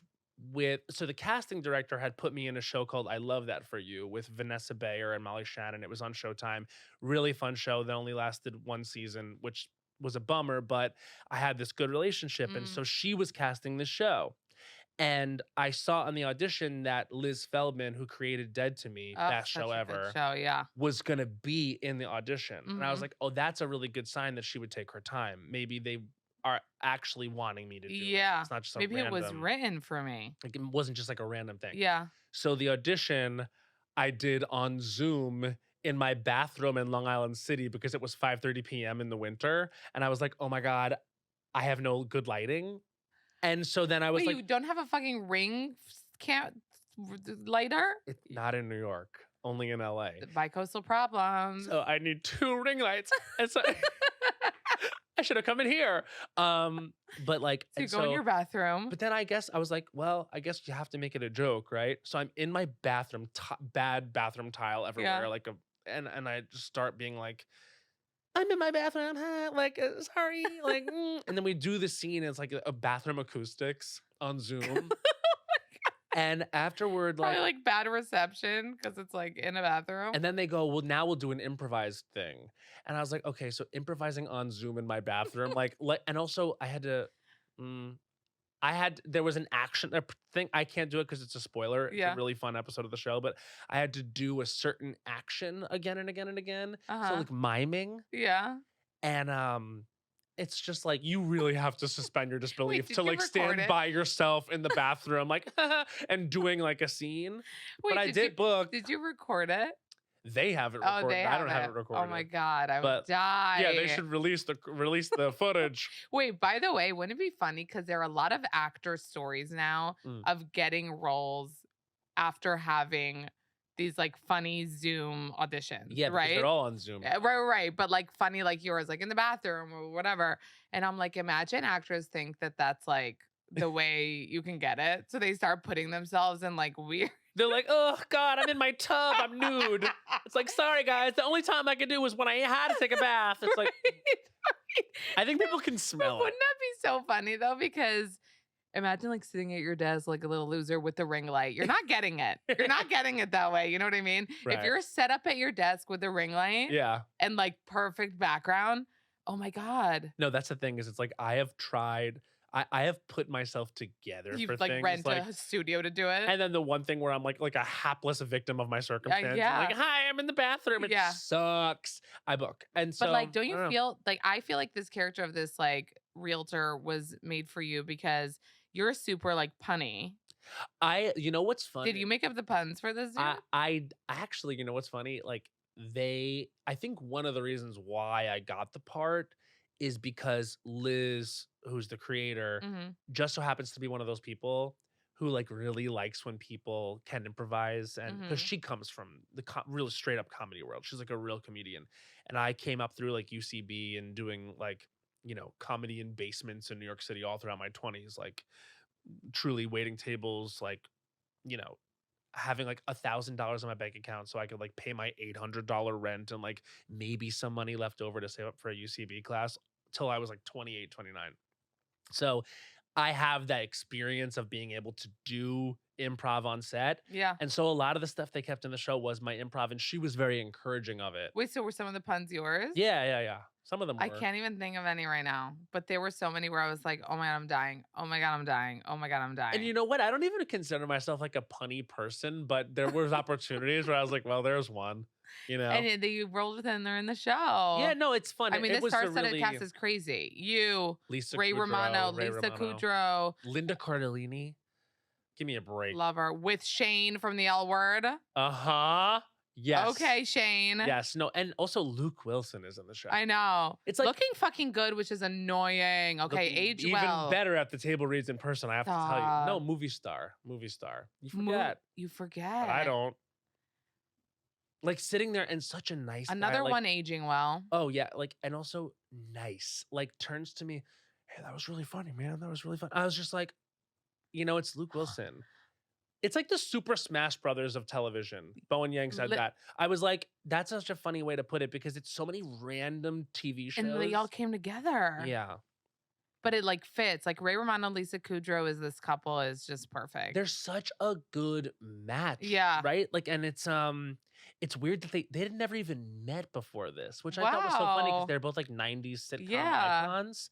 with, so the casting director had put me in a show called I Love That For You with Vanessa Bayer and Molly Shannon. It was on Showtime. Really fun show that only lasted 1 season, which was a bummer, but I had this good relationship. And so she was casting the show. And I saw on the audition that Liz Feldman, who created Dead to Me, best show ever, was going to be in the audition. And I was like, oh, that's a really good sign that she would take her time. Maybe they are actually wanting me to do it. Yeah. It's not just a Maybe random, it was written for me. like it wasn't just like a random thing. Yeah. So the audition I did on Zoom in my bathroom in Long Island City because it was 5:30 p.m. in the winter. And I was like, oh my God, I have no good lighting. And so then I was Wait, like, you don't have a fucking ring lighter? it's not in New York, only in LA. The bicoastal problems. So I need 2 ring lights. And so I should have come in here. But like, So you and go in your bathroom. but then I guess I was like, well, I guess you have to make it a joke, right? So I'm in my bathroom, bad bathroom tile everywhere, Yeah. like and I just start being like, I'm in my bathroom, like sorry, like, and then we do the scene. It's like a bathroom acoustics on Zoom. And afterward, Probably like bad reception because it's like in a bathroom. and then they go, well, now we'll do an improvised thing. And I was like, okay, so improvising on Zoom in my bathroom, like, and also I had to, there was an action thing. I can't do it because it's a spoiler. It's Yeah. a really fun episode of the show, but I had to do a certain action again and again and again. So like miming. Yeah. And it's just like you really have to suspend your disbelief did to you like stand record it? by yourself in the bathroom, like and doing like a scene. Wait, But I did book. Did you record it? They have it Oh, recorded. they I have don't have it recorded. Oh my God, I would But, die. Yeah, they should release the footage. Wait, by the way, wouldn't it be funny? Because there are a lot of actor stories now of getting roles after having these like funny Zoom auditions. Yeah, because right? they're all on Zoom. Right. But like funny, like yours, like in the bathroom or whatever. And I'm like, imagine actors think that that's like the way you can get it. So they start putting themselves in like weird. They're like, oh God, I'm in my tub, I'm nude. It's like, sorry guys, the only time I could do was when I had to take a bath. It's like, I think people can smell it. Wouldn't that be so funny though? Because imagine like sitting at your desk like a little loser with the ring light. You're not getting it. You're not getting it that way. You know what I mean? Right. If you're set up at your desk with a ring light Yeah. and like perfect background, oh my God. No, that's the thing is it's like I have tried, I have put myself together You've for like things. rent a studio to do it. And then the one thing where I'm like a hapless victim of my circumstance. yeah. I'm like, hi, I'm in the bathroom. It sucks. I book. And so But like, don't you feel like I feel like this character of this like realtor was made for you because you're super like punny. You know what's funny? Did you make up the puns for this? I actually, you know what's funny? Like I think one of the reasons why I got the part is because Liz, who's the creator, just so happens to be one of those people who like really likes when people can improvise, and because she comes from the real straight up comedy world. She's like a real comedian. And I came up through like UCB and doing like, you know, comedy in basements in New York City all throughout my 20s, like truly waiting tables, like, you know, having like $1,000 in my bank account so I could like pay my $800 rent and like maybe some money left over to save up for a UCB class till I was like 28, 29. So I have that experience of being able to do improv on set. Yeah. And so a lot of the stuff they kept in the show was my improv, and she was very encouraging of it. Wait, so were some of the puns yours? Yeah. Some of them were. I can't even think of any right now, but there were so many where I was like, oh my God, I'm dying. Oh my God, I'm dying. Oh my God, I'm dying. And you know what? I don't even consider myself like a punny person, but there was opportunities where I was like, well, there's one, you know? And you rolled with them. They're in the show. Yeah, no, it's fun. I mean, it the star-studded really... cast is crazy. You, Lisa Ray Kudrow, Romano, Ray Lisa Romano. Kudrow. Linda Cardellini. Give me a break. Love her. With Shane from The L Word. Uh-huh. Yes. Okay, Shane. Yes. No, and also Luke Wilson is in the show. I know. It's like looking fucking good, which is annoying. Okay, age even well. better at the table reads in person, I have to tell you. No, movie star. You forget. You forget. But I don't. Like sitting there and such a nice Another guy, like, one aging well. Oh yeah, like, and also nice. Like turns to me, hey, that was really funny, man. That was really fun. I was just like, you know, it's Luke Wilson. It's like the Super Smash Brothers of television. Bowen Yang said that. I was like, that's such a funny way to put it because it's so many random TV shows. And they all came together. Yeah. But it like fits. Like Ray Romano, Lisa Kudrow is this couple is just perfect. They're such a good match. Yeah. Right? Like, and it's weird that they had never even met before this, which I thought was so funny because they're both like 90s sitcom icons.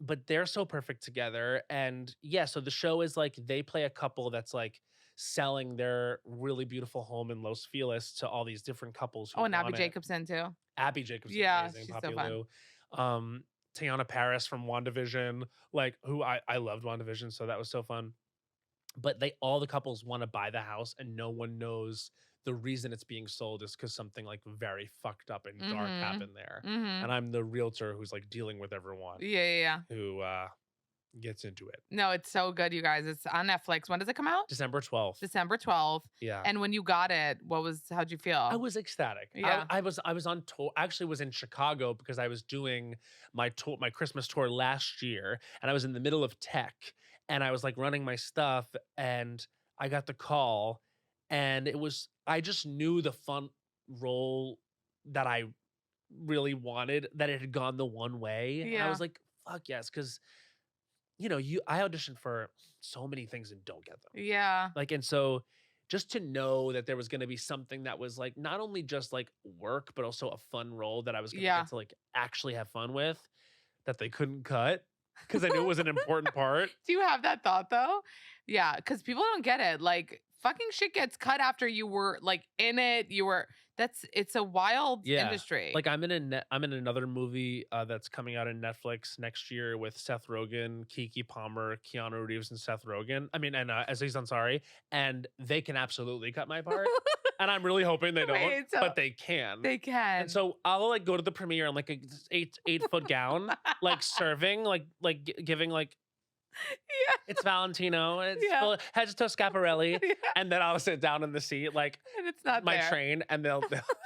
But they're so perfect together. And yeah, so the show is like they play a couple that's like selling their really beautiful home in Los Feliz to all these different couples. And Abby Jacobson too. Abby Jacobson, yeah, amazing, she's Poppy so fun. Lou. Teyana Paris from WandaVision, like who I loved WandaVision, so that was so fun. But all the couples want to buy the house, and no one knows the reason it's being sold is because something like very fucked up and dark happened there. And I'm the realtor who's like dealing with everyone. Yeah. Who gets into it. No, it's so good, you guys. It's on Netflix. When does it come out? December 12th. December 12th. Yeah. And when you got it, how'd you feel? I was ecstatic. Yeah. I was on tour. I actually was in Chicago because I was doing my Christmas tour last year, and I was in the middle of tech, and I was like running my stuff, and I got the call, and I just knew the fun role that I really wanted, that it had gone the one way. Yeah. And I was like, fuck yes, because I auditioned for so many things and don't get them. Yeah. Like, and so just to know that there was going to be something that was like not only just like work, but also a fun role that I was going to get to like actually have fun with, that they couldn't cut because I knew it was an important part. Do you have that thought though? Yeah, because people don't get it. Like fucking shit gets cut after you were like in it. It's a wild industry. Like I'm in another movie that's coming out in Netflix next year with Seth Rogen, Keke Palmer, Keanu Reeves, and Seth Rogen. I mean, and Aziz Ansari, and they can absolutely cut my part. And I'm really hoping they don't, but they can. They can. And so I'll like go to the premiere in like a 8-foot gown, like serving, like giving like. Yeah. It's Valentino. And it's heads to Scaparelli. Yeah. And then I'll sit down in the seat, like, and it's not my train, and they'll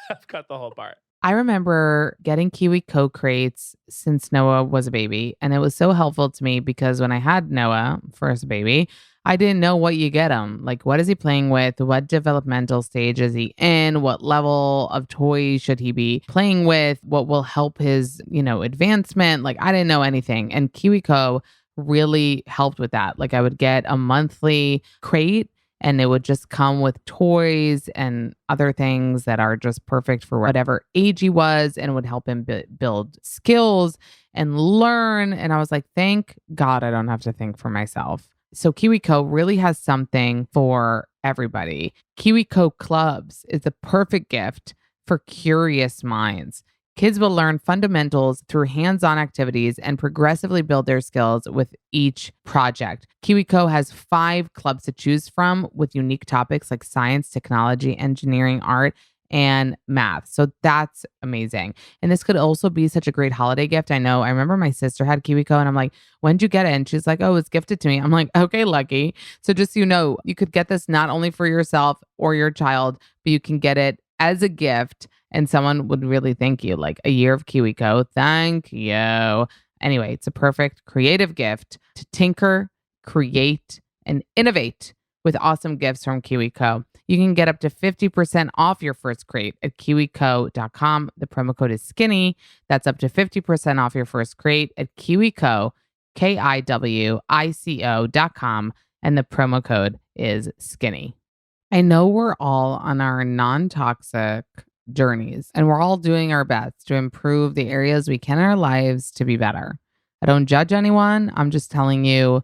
have cut the whole part. I remember getting KiwiCo crates since Noah was a baby. And it was so helpful to me because when I had Noah, first baby, I didn't know what you get him. Like, what is he playing with? What developmental stage is he in? What level of toys should he be playing with? What will help his, advancement? Like, I didn't know anything. And KiwiCo really helped with that. Like, I would get a monthly crate and it would just come with toys and other things that are just perfect for whatever age he was, and would help him build skills and learn. And I was like, thank God I don't have to think for myself. So KiwiCo really has something for everybody. KiwiCo Clubs is the perfect gift for curious minds. Kids will learn fundamentals through hands-on activities and progressively build their skills with each project. KiwiCo has 5 clubs to choose from with unique topics like science, technology, engineering, art, and math. So that's amazing. And this could also be such a great holiday gift. I remember my sister had KiwiCo and I'm like, when'd you get it? And she's like, oh, it's gifted to me. I'm like, okay, lucky. So just, you could get this not only for yourself or your child, but you can get it as a gift and someone would really thank you. Like a year of KiwiCo. Thank you. Anyway, it's a perfect creative gift to tinker, create, and innovate with awesome gifts from KiwiCo. You can get up to 50% off your first crate at kiwico.com. The promo code is skinny. That's up to 50% off your first crate at KiwiCo, KIWICO.com. And the promo code is skinny. I know we're all on our non-toxic journeys, and we're all doing our best to improve the areas we can in our lives to be better. I don't judge anyone. I'm just telling you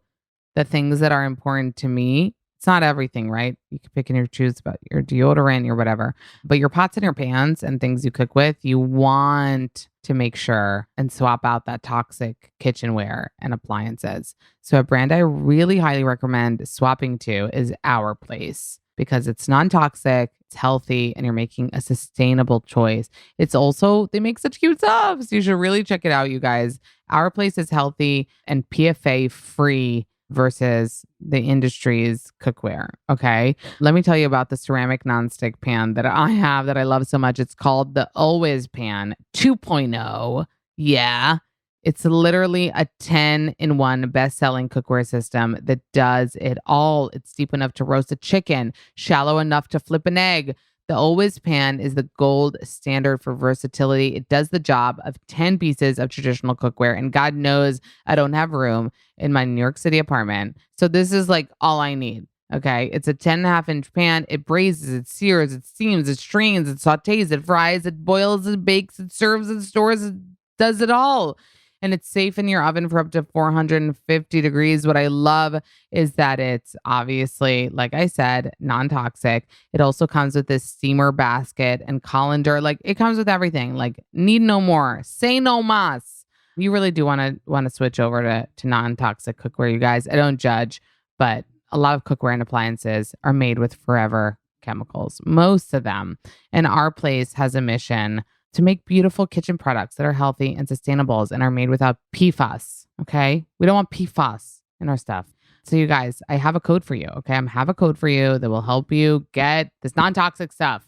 the things that are important to me. It's not everything, right? You can pick and your choose about your deodorant or whatever, but your pots and your pans and things you cook with, you want to make sure and swap out that toxic kitchenware and appliances. So a brand I really highly recommend swapping to is Our Place, because it's non-toxic, it's healthy, and you're making a sustainable choice. It's also, they make such cute stuff. So you should really check it out, you guys. Our Place is healthy and PFA free versus the industry's cookware. Okay. Let me tell you about the ceramic nonstick pan that I have that I love so much. It's called the Always Pan 2.0. Yeah. It's literally a 10-in-1 best-selling cookware system that does it all. It's deep enough to roast a chicken, shallow enough to flip an egg. The Always Pan is the gold standard for versatility. It does the job of 10 pieces of traditional cookware. And God knows I don't have room in my New York City apartment. So this is like all I need. Okay. It's a 10.5-inch pan. It braises, it sears, it steams, it strains, it sautés, it fries, it boils, it bakes, it serves, it stores, it does it all. And it's safe in your oven for up to 450 degrees. What I love is that it's obviously, like I said, non-toxic. It also comes with this steamer basket and colander. Like, it comes with everything. Like, need no more. Say no mas. You really do want to switch over to non-toxic cookware, you guys. I don't judge, but a lot of cookware and appliances are made with forever chemicals, most of them. And our place has a mission to make beautiful kitchen products that are healthy and sustainable and are made without PFAS. Okay. We don't want PFAS in our stuff. So, you guys, I have a code for you. Okay. I have a code for you that will help you get this non toxic stuff.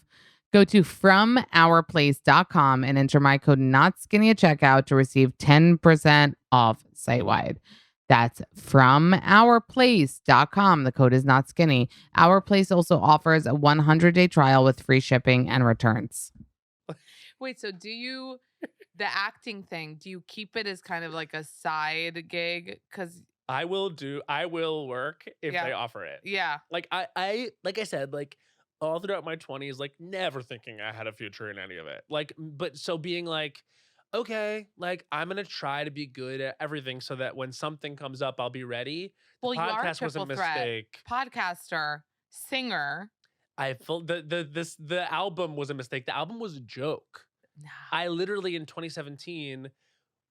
Go to FromOurPlace.com and enter my code NOTSKINNY at checkout to receive 10% off site wide. That's FromOurPlace.com. The code is NOTSKINNY. Our Place also offers a 100-day trial with free shipping and returns. Wait, so the acting thing, do you keep it as kind of like a side gig? Because I will work if they offer it. Yeah. Like I said, like all throughout my 20s, like never thinking I had a future in any of it. Like, but so being like, okay, like I'm gonna try to be good at everything so that when something comes up, I'll be ready. Well, you are a triple threat podcaster, singer. The album was a mistake. The album was a joke. No. I literally in 2017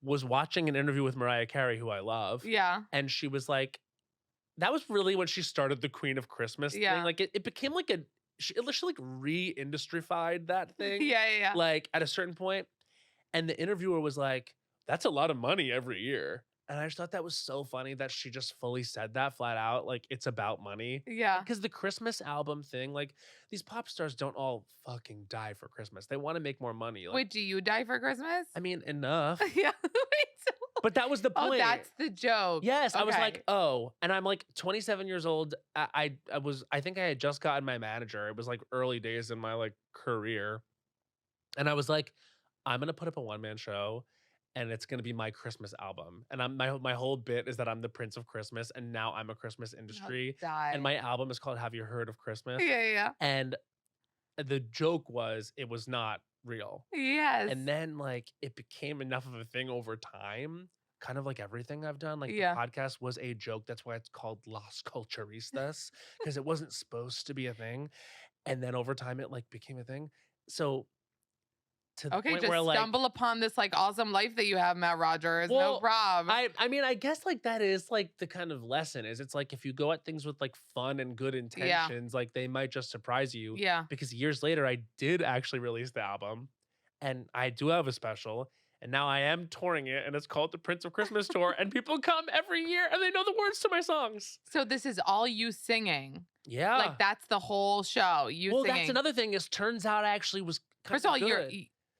was watching an interview with Mariah Carey, who I love. Yeah. And she was like, that was really when she started the Queen of Christmas thing. Like it became like she like re-industryfied that thing. Yeah. Like at a certain point. And the interviewer was like, that's a lot of money every year. And I just thought that was so funny that she just fully said that flat out. Like, it's about money. Yeah. Because the Christmas album thing, like, these pop stars don't all fucking die for Christmas. They want to make more money. Like, wait, do you die for Christmas? I mean, enough. Yeah. But that was the point. Oh, that's the joke. Yes. Okay. I was like, oh. And I'm like 27 years old. I think I had just gotten my manager. It was like early days in my like career. And I was like, I'm going to put up a one-man show. And it's gonna be my Christmas album, and my whole bit is that I'm the Prince of Christmas, and now I'm a Christmas industry, and my album is called "Have You Heard of Christmas?" Yeah. And the joke was it was not real. Yes. And then like it became enough of a thing over time, kind of like everything I've done. Like the podcast was a joke. That's why it's called Las Culturistas, because it wasn't supposed to be a thing, and then over time it like became a thing. So. Okay, just stumble upon this like awesome life that you have, Matt Rogers. Well, no problem. I mean, I guess like that is like the kind of lesson is it's like if you go at things with like fun and good intentions, like they might just surprise you. Yeah. Because years later, I did actually release the album, and I do have a special, and now I am touring it, and it's called the Prince of Christmas Tour, and people come every year and they know the words to my songs. So this is all you singing. Yeah. Like that's the whole show. You singing. Well, that's another thing is turns out I actually was First of all,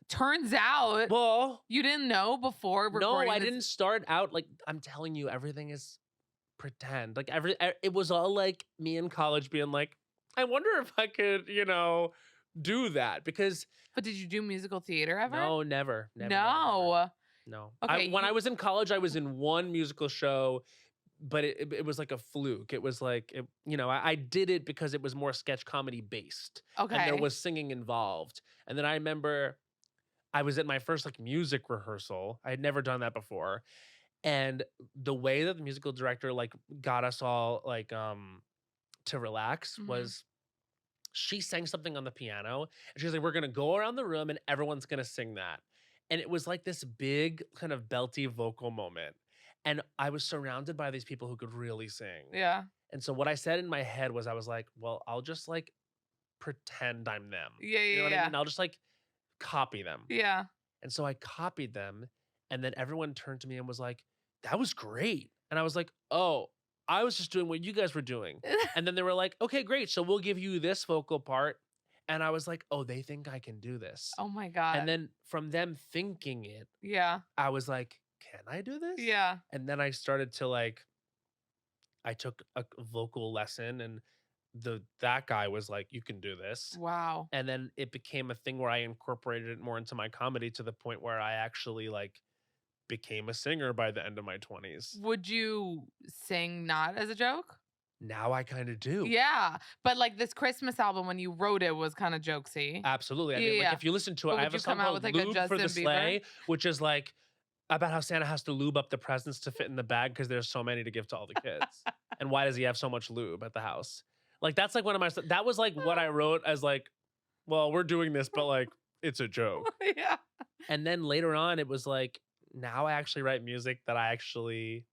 turns out, well, you didn't know before recording. No, I didn't start out like I'm telling you, everything is pretend. Like it was all like me in college being like, I wonder if I could, do that because. But did you do musical theater ever? No, never. No. No. Okay. When I was in college, I was in one musical show, but it was like a fluke. It was like, I did it because it was more sketch comedy based. Okay. And there was singing involved. And then I remember I was at my first like music rehearsal. I had never done that before. And the way that the musical director like got us all like to relax was she sang something on the piano and she was like, we're gonna go around the room and everyone's gonna sing that. And it was like this big kind of belty vocal moment. And I was surrounded by these people who could really sing. Yeah. And so what I said in my head was I was like, well, I'll just like pretend I'm them. Yeah. You know what I mean? I'll just like copy them. Yeah. And so I copied them, and then everyone turned to me and was like, that was great. And I was like, oh, I was just doing what you guys were doing. And then they were like, okay, great. So we'll give you this vocal part. And I was like, oh, they think I can do this. Oh my God. And then from them thinking it, I was like, can I do this? Yeah. And then I started to like, I took a vocal lesson, and that guy was like, you can do this. Wow. And then it became a thing where I incorporated it more into my comedy to the point where I actually like became a singer by the end of my 20s. Would you sing not as a joke? Now I kind of do. Yeah. But like this Christmas album, when you wrote it, was kind of jokesy. Absolutely. I mean, like if you listen to it, I have a song called Lube for the Sleigh, which is like about how Santa has to lube up the presents to fit in the bag because there's so many to give to all the kids. And why does he have so much lube at the house? Like that's like one of my, that was like what I wrote as like, well, we're doing this, but like it's a joke. Yeah. And then later on, it was like, now I actually write music that I actually,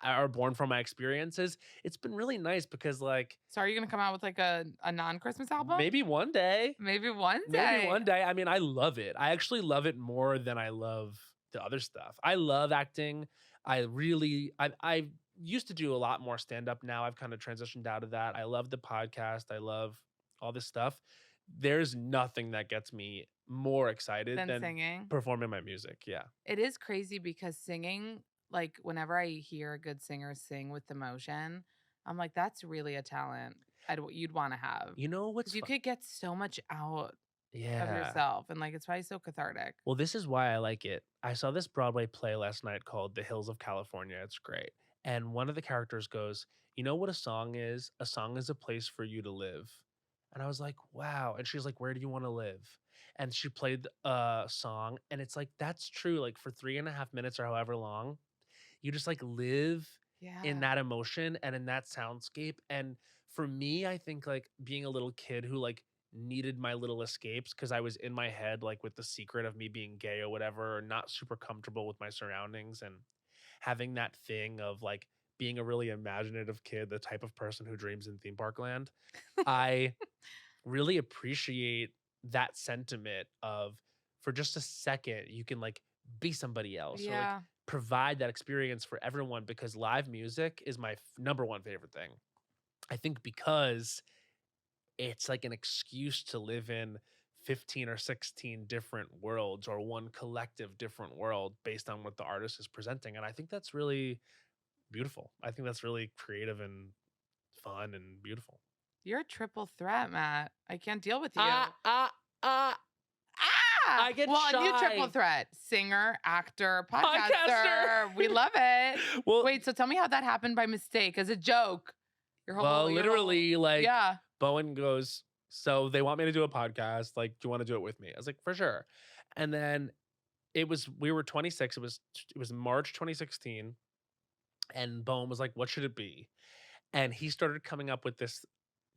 are born from my experiences. It's been really nice because like So are you gonna come out with like a non-Christmas album? maybe one day. Maybe one day. Maybe one day. I mean, I love it. I actually love it more than I love the other stuff. I love acting. I used to do a lot more stand-up. Now I've kind of transitioned out of that. I love the podcast. I love all this stuff. There's nothing that gets me more excited than singing. performing my music. Yeah. It is crazy because singing, like whenever I hear a good singer sing with emotion, I'm like, that's really a talent you'd want to have. You know what's You could get so much out of Yeah. yourself, and like it's probably so cathartic. Well, this is why I like it. I saw this Broadway play last night called The Hills of California. It's great. And one of the characters goes, "You know what a song is? A song is a place for you to live." And I was like, wow. And she's like, "Where do you want to live?" And she played a song. And it's like, that's true. Like for 3.5 minutes or however long, you just like live in Yeah. that emotion and in that soundscape. And for me, I think like being a little kid who like needed my little escapes because I was in my head like with the secret of me being gay or whatever, or not super comfortable with my surroundings, and having that thing of like being a really imaginative kid, the type of person who dreams in theme park land. I really appreciate that sentiment of, for just a second, you can like be somebody else or like Yeah. provide that experience for everyone, because live music is my number one favorite thing. I think because it's like an excuse to live in 15 or 16 different worlds, or one collective different world based on what the artist is presenting. And I think that's really beautiful. I think that's really creative and fun and beautiful. You're a triple threat, Matt. I can't deal with you. I get a new shy. triple threat: singer, actor, podcaster. Podcaster. We love it. Well, Wait, so tell me how that happened by mistake, as a joke. literally, like, yeah. Bowen goes, "So they want me to do a podcast. Like, do you want to do it with me?" I was like, "For sure." And then we were 26. It was March 2016. And Bowen was like, "What should it be?" And he started coming up with this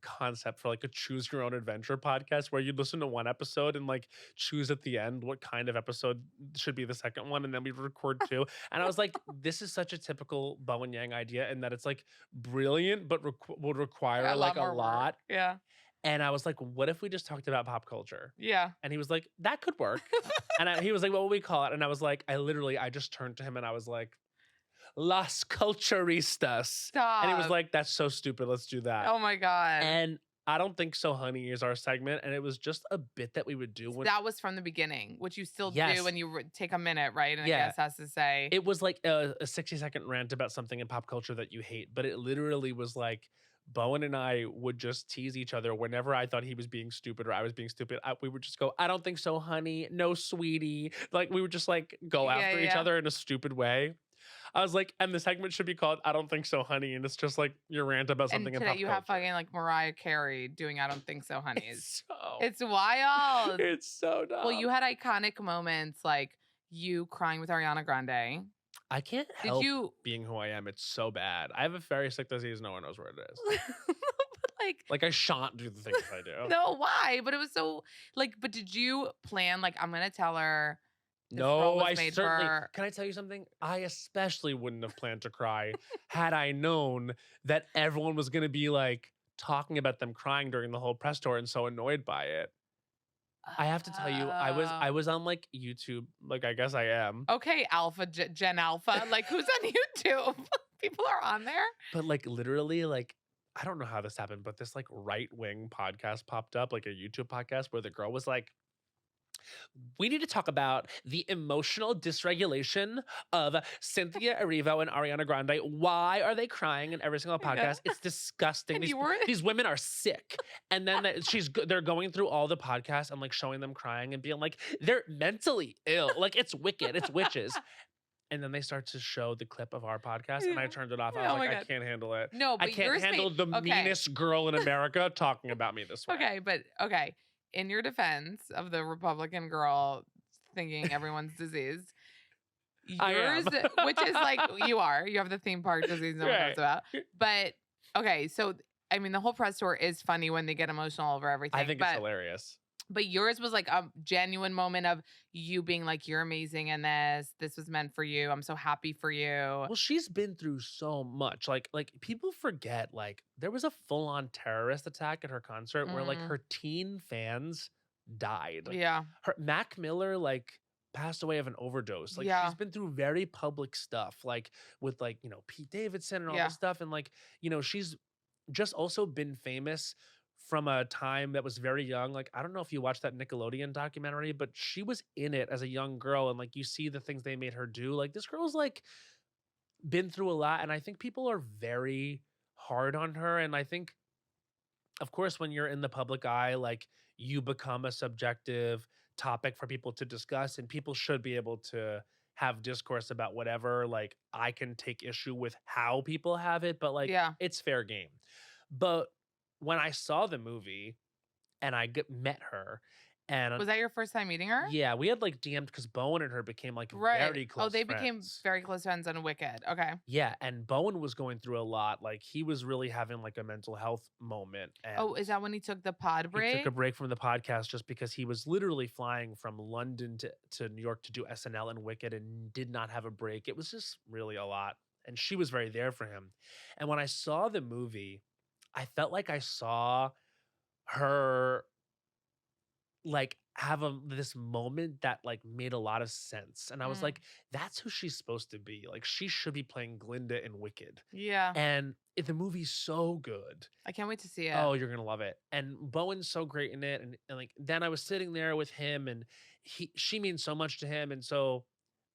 concept for like a choose your own adventure podcast, where you'd listen to one episode and like choose at the end what kind of episode should be the second one, and then we'd record two. And I was like, this is such a typical Bowen Yang idea, in that it's like brilliant but would require like a lot. Work. Yeah. And I was like, what if we just talked about pop culture? Yeah. And he was like, that could work. And he was like, what would we call it? And I was like, I just turned to him and I was like, Las Culturistas. Stop. And he was like, that's so stupid. Let's do that. Oh my God. And I don't think so, honey, is our segment. And it was just a bit that we would do. That was from the beginning, which you still Yes. do when you take a minute, right? And Yeah. a guest has to say. It was like a 60-second rant about something in pop culture that you hate. But it literally was like, Bowen and I would just tease each other whenever I thought he was being stupid or I was being stupid. We would just go, I don't think so, honey. No, sweetie. Like, we would just like go after each other in a stupid way. I was like, and the segment should be called I Don't Think So, Honey. And it's just like your rant about something in pop culture. You have fucking like Mariah Carey doing I Don't Think So, Honey. It's wild. It's so dumb. Well, you had iconic moments like you crying with Ariana Grande. I can't help being who I am. It's so bad. I have a very sick disease. No one knows where it is. But like I shan't do the things I do. No, why? But it was so like, but did you plan like, I'm going to tell her? No, I certainly. Can I tell you something? I especially wouldn't have planned to cry had I known that everyone was going to be like talking about them crying during the whole press tour and so annoyed by it. I have to tell you, I was on like YouTube, like I guess I am. Okay, Alpha, Gen Alpha. Like, who's on YouTube? People are on there. But like literally, like I don't know how this happened, but this like right-wing podcast popped up, like a YouTube podcast, where the girl was like, we need to talk about the emotional dysregulation of Cynthia Erivo and Ariana Grande. Why are they crying in every single podcast? It's disgusting. These women are sick. And then they're going through all the podcasts and like showing them crying and being like, they're mentally ill. Like it's wicked. It's witches. And then they start to show the clip of our podcast, and I turned it off. I was like, I can't handle it. No, but I can't handle the meanest girl in America talking about me this way. Okay. In your defense of the Republican girl thinking everyone's diseased, yours, which is like you have the theme park disease no one knows about. But okay, so I mean, the whole press tour is funny when they get emotional over everything. I think it's hilarious. But yours was like a genuine moment of you being like, you're amazing in this. This was meant for you. I'm so happy for you. Well, she's been through so much. Like people forget, like, there was a full-on terrorist attack at her concert where like Mm, her teen fans died. yeah. Her Mac Miller like passed away of an overdose. Like Yeah. she's been through very public stuff, like with like, Pete Davidson and all Yeah. this stuff. And like, she's just also been famous from a time that was very young. Like, I don't know if you watched that Nickelodeon documentary, but she was in it as a young girl, and like you see the things they made her do. Like this girl's like been through a lot, and I think people are very hard on her. And I think, of course, when you're in the public eye, like you become a subjective topic for people to discuss, and people should be able to have discourse about whatever. Like, I can take issue with how people have it, but like Yeah. it's fair game. But when I saw the movie and met her, and Was that your first time meeting her? yeah, we had like DM'd because Bowen and her became like Right. very Oh, close they became friends. very close friends on Wicked. Okay. Yeah, and Bowen was going through a lot. Like he was really having like a mental health moment. And Oh, is that when he took the pod he break? took a break from the podcast just because he was literally flying from London to New York to do SNL and Wicked and did not have a break. It was just really a lot. And she was very there for him. And when I saw the movie, I felt like I saw her like have this moment that like made a lot of sense. And I was Mm, like, that's who she's supposed to be. Like she should be playing Glinda in Wicked. yeah. And the movie's so good. I can't wait to see it. Oh, you're gonna love it. And Bowen's so great in it. And like then I was sitting there with him, and she means so much to him. And so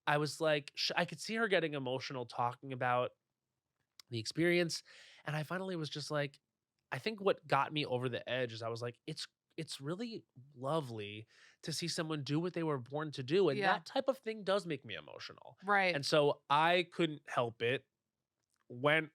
I was like, I could see her getting emotional talking about the experience. And I finally was just like, I think what got me over the edge is I was like, it's really lovely to see someone do what they were born to do. And Yeah. that type of thing does make me emotional. Right. And so I couldn't help it. Went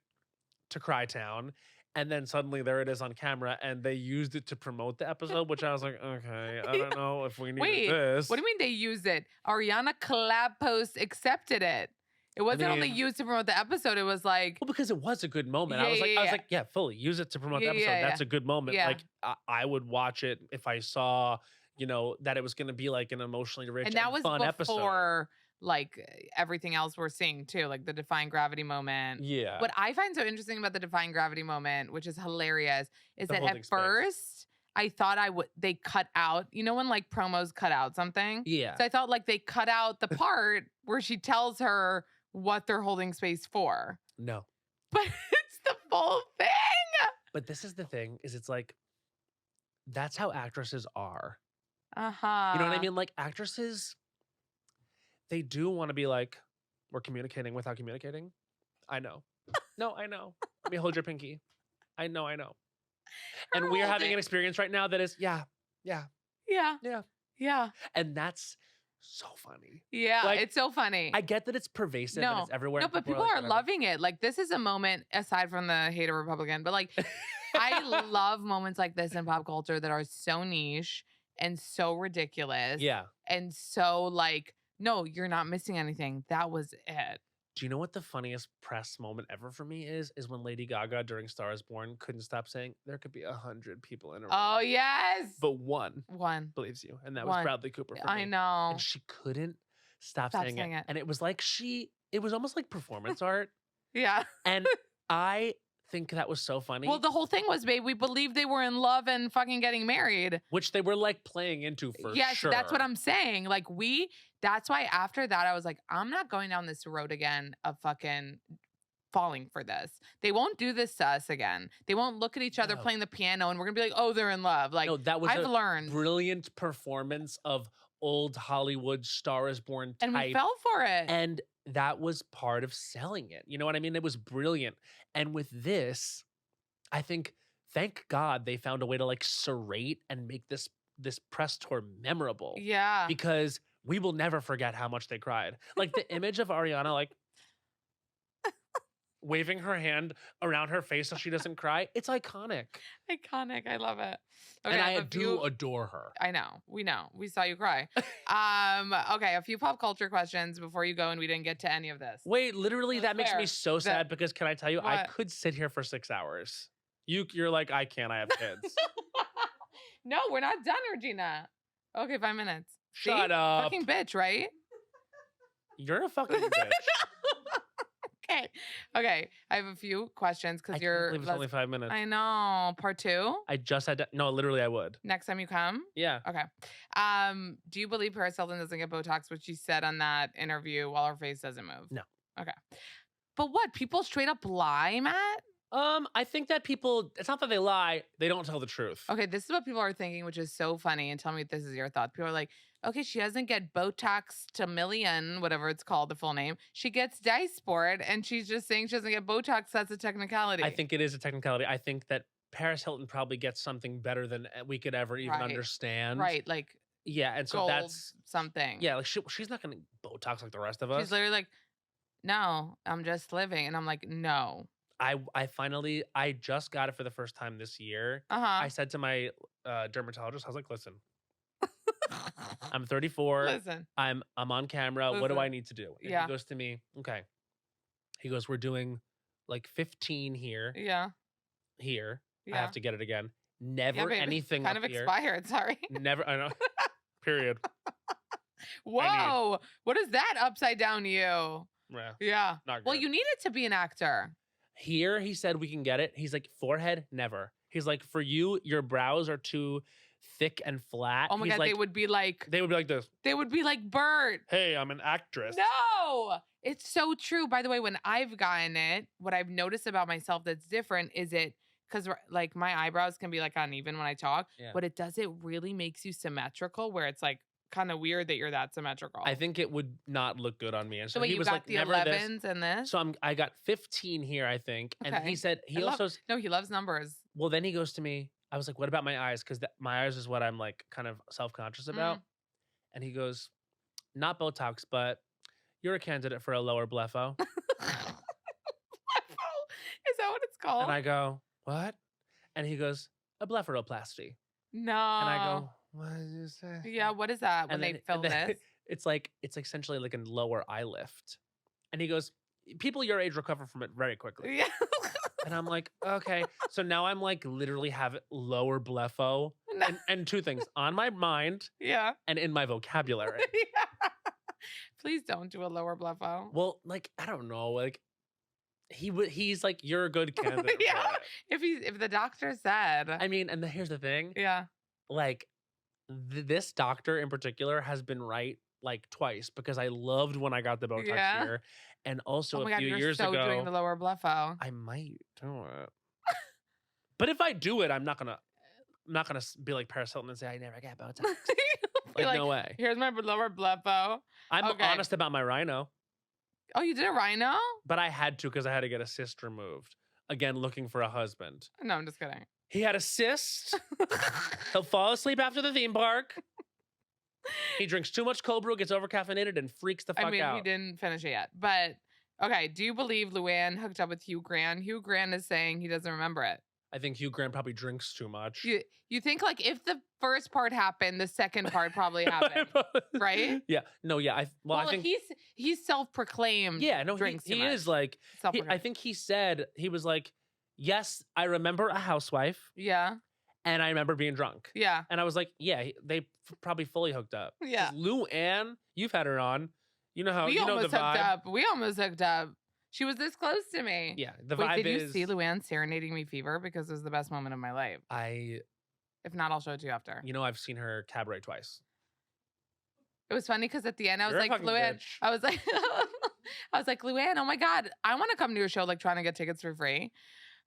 to Crytown, and then suddenly there it is on camera, and they used it to promote the episode, which I was like, okay, I don't know if we need Wait, this. what do you mean they used it? Ariana collab post accepted it. It wasn't only mean- used to promote the episode. It was like, Well, because it was a good moment. Yeah, I was yeah, like, yeah. yeah, fully use it to promote Yeah, the episode. yeah, That's a good moment. Yeah. Like I would watch it if I saw, that it was going to be like an emotionally rich and that was fun episode. before like everything else we're seeing too, like the defying gravity moment. Yeah. What I find so interesting about the defying gravity moment, which is hilarious, is The that holding at space. first I thought they cut out, when like promos cut out something? Yeah. So I thought like they cut out the part where she tells her what they're holding space for. No. But it's the full thing. But this is the thing, is it's like, that's how actresses are. Uh-huh. You know what I mean? Like actresses, they do want to be like, we're communicating without communicating. I know. No, I know. Let me hold your pinky. I know. And we are having an experience right now that is, yeah. Yeah. Yeah. Yeah. And that's so funny. Yeah. Like, It's so funny. I get that it's pervasive and it's everywhere. No, and but people like, are whatever. loving it. Like this is a moment, aside from the hater Republican, but like I love moments like this in pop culture that are so niche and so ridiculous. Yeah. And so like, no, you're not missing anything. That was it. Do you know what the funniest press moment ever for me is? Is when Lady Gaga during Star is Born couldn't stop saying, there could be 100 people in a room. Oh, yes. But one believes you. And that was One. Bradley Cooper for me. I know. And she couldn't stop saying it. And it was like it was almost like performance art. Yeah. And I think that was so funny. Well, the whole thing was, babe, we believed they were in love and fucking getting married. Which they were like playing into for sure. Yes, that's what I'm saying. Like that's why after that, I was like, I'm not going down this road again of fucking falling for this. They won't do this to us again. They won't look at each other No. playing the piano and we're gonna be like, oh, they're in love. Like, no, that was I've a learned. brilliant performance of old Hollywood Star is Born type. And we fell for it. And that was part of selling it. You know what I mean? It was brilliant. And with this, I think, thank God they found a way to like serrate and make this press tour memorable. Yeah. Because we will never forget how much they cried. Like the image of Ariana like waving her hand around her face so she doesn't cry. It's iconic. Iconic. I love it. And I have a do few- adore her. I know. We know. We saw you cry. Okay, a few pop culture questions before you go, and we didn't get to any of this. Wait, literally, That's that makes me fair. so sad because can I tell you, I What? could sit here for 6 hours. You're like, I can't, I have kids. No, we're not done, Regina. Okay, 5 minutes. Shut See? up. Fucking bitch, right? You're a fucking bitch. Okay. Okay. I have a few questions I because can't you're. believe it's only 5 minutes. I know. Part 2. I just had to. No, literally, I would. Next time you come. Yeah. Okay. Do you believe Paris Hilton doesn't get Botox, which she said on that interview while her face doesn't move? No. Okay. But what? People straight up lie, Matt? I think that people, it's not that they lie, they don't tell the truth. Okay, this is what people are thinking, which is so funny. And tell me if this is your thought. People are like, okay, she doesn't get Botox to million, whatever it's called, the full name. She gets Dysport, and she's just saying she doesn't get Botox. That's a technicality. I think it is a technicality. I think that Paris Hilton probably gets something better than we could ever even understand. Right, like yeah, and so gold that's something. Yeah, like she's not gonna Botox like the rest of us. She's literally like, no, I'm just living, and I'm like, no. I just got it for the first time this year. I said to my dermatologist, I was like, listen, I'm 34. Listen, I'm on camera. What do I need to do? And he goes to me, okay. He goes, we're doing like 15 here. Yeah. Here. I have to get it again. Never anything kind of expired. Sorry. Never. I know. Period. Whoa. What is that upside down you? Yeah. Not good. Well, you need it to be an actor. Here, he said we can get it. He's like, forehead, never. He's like, for you, your brows are too thick and flat. Oh my God, like, they would be like this. They would be like Bert. Hey, I'm an actress. No, it's so true. By the way, when I've gotten it, what I've noticed about myself that's different is because like my eyebrows can be like uneven when I talk. What it does, it really makes you symmetrical, where it's like kind of weird that you're that symmetrical. I think it would not look good on me. And so wait, he you was got like, the never 11s this. and this? So I got 15 here, I think. And he said, he loves numbers. Well, then he goes to me, I was like, what about my eyes? Because my eyes is what I'm like kind of self-conscious about. And he goes, not Botox, but you're a candidate for a lower Blepho. Blepho? Is that what it's called? And I go, what? And he goes, a blepharoplasty. No. And I go, what did you say? Yeah, what is that when they film this? It's essentially like a lower eye lift. And he goes, people your age recover from it very quickly. Yeah. And I'm like, okay. So now I'm like literally have lower Blepho. No. And two things, on my mind and in my vocabulary. Please don't do a lower Blepho. Well, like, I don't know. Like, he's like, you're a good candidate. If the doctor said. I mean, and here's the thing. Yeah. Like, this doctor in particular has been right like twice, because I loved when I got the Botox here. And also a few years ago. You're doing the lower Blepho. I might do it. But if I do it, I'm not gonna be like Paris Hilton and say I never get Botox. like, no way. Here's my lower Blepho. I'm honest about my rhino. Oh, you did a rhino? But I had to, because I had to get a cyst removed. Again, looking for a husband. No, I'm just kidding. He had a cyst. He'll fall asleep after the theme park. He drinks too much cold brew, gets over-caffeinated, and freaks the fuck out. He didn't finish it yet. But, okay, do you believe Luann hooked up with Hugh Grant? Hugh Grant is saying he doesn't remember it. I think Hugh Grant probably drinks too much. You think, like, if the first part happened, the second part probably happened, right? Yeah. No, yeah. I think he's self-proclaimed. Yeah, no, drinks he is like, I think he said, he was like, yes, I remember a housewife. Yeah. And I remember being drunk. Yeah. And I was like, yeah, they probably fully hooked up. Yeah. Luann, you've had her on. You know how, we almost hooked up. We almost hooked up. She was this close to me. Yeah. The vibe did you see Luann serenading me Fever? Because it was the best moment of my life. If not, I'll show it to you after. You know, I've seen her cabaret twice. It was funny because at the end I was like, Luann, I was like, Luann, oh my God, I want to come to your show, like trying to get tickets for free.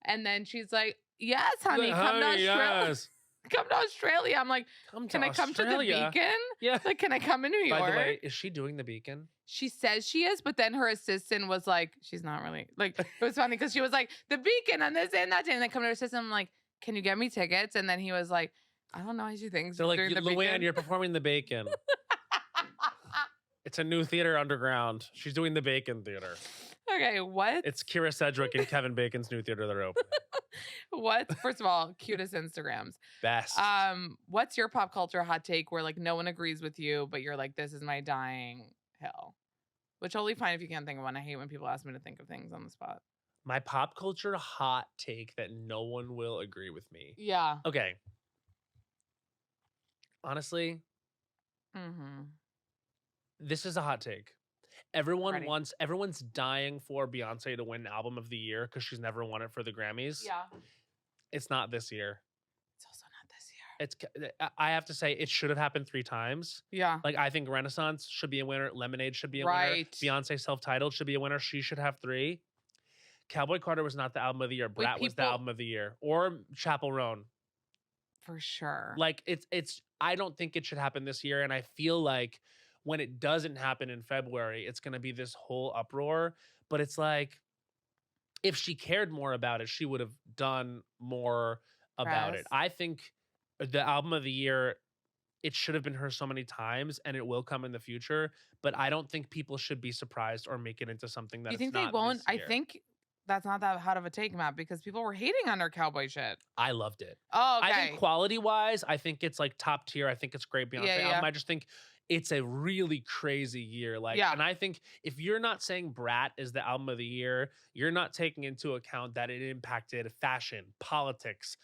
And then she's like, yes, honey, come to Australia. Yes. Come to Australia. I'm like, can I come to the Beacon? Yeah. Like, can I come in New York? By the way, is she doing the Beacon? She says she is, but then her assistant was like, she's not really. Like, it was funny because she was like, the Beacon on this day and that day. And then come to her assistant, I'm like, can you get me tickets? And then he was like, I don't know how she thinks. They're like, Luann, you're performing the Bacon. It's a new theater underground. She's doing the Bacon Theater. Okay, what? It's Kira Sedgwick and Kevin Bacon's new theater that are open. What? First of all, cutest Instagrams. Best. What's your pop culture hot take where like no one agrees with you, but you're like, this is my dying hill? Which totally fine if you can't think of one. I hate when people ask me to think of things on the spot. My pop culture hot take that no one will agree with me. Yeah. Okay. honestly, Mm-hmm. this is a hot take. Ready. Everyone's dying for Beyonce to win Album of the Year because she's never won it for the Grammys. Yeah. It's not this year. It's also not this year. I have to say it should have happened 3 times. Yeah. Like I think Renaissance should be a winner, Lemonade should be a Right. winner, Beyonce self-titled should be a winner. She should have 3. Cowboy Carter was not the Album of the Year. Brat was the Album of the Year, or Chappell Roan. For sure. Like it's I don't think it should happen this year, and I feel like when it doesn't happen in February, it's going to be this whole uproar. But it's like, if she cared more about it, she would have done more about it. I think the Album of the Year, it should have been her so many times, and it will come in the future. But I don't think people should be surprised or make it into something that you think it's they not won't. this year. I think that's not that hot of a take, Matt, because people were hating on her cowboy shit. I loved it. Oh, okay. I think quality-wise, I think it's like top tier. I think it's great Beyonce album. I just think it's a really crazy year. Like, and I think if you're not saying Brat is the Album of the Year, you're not taking into account that it impacted fashion, politics,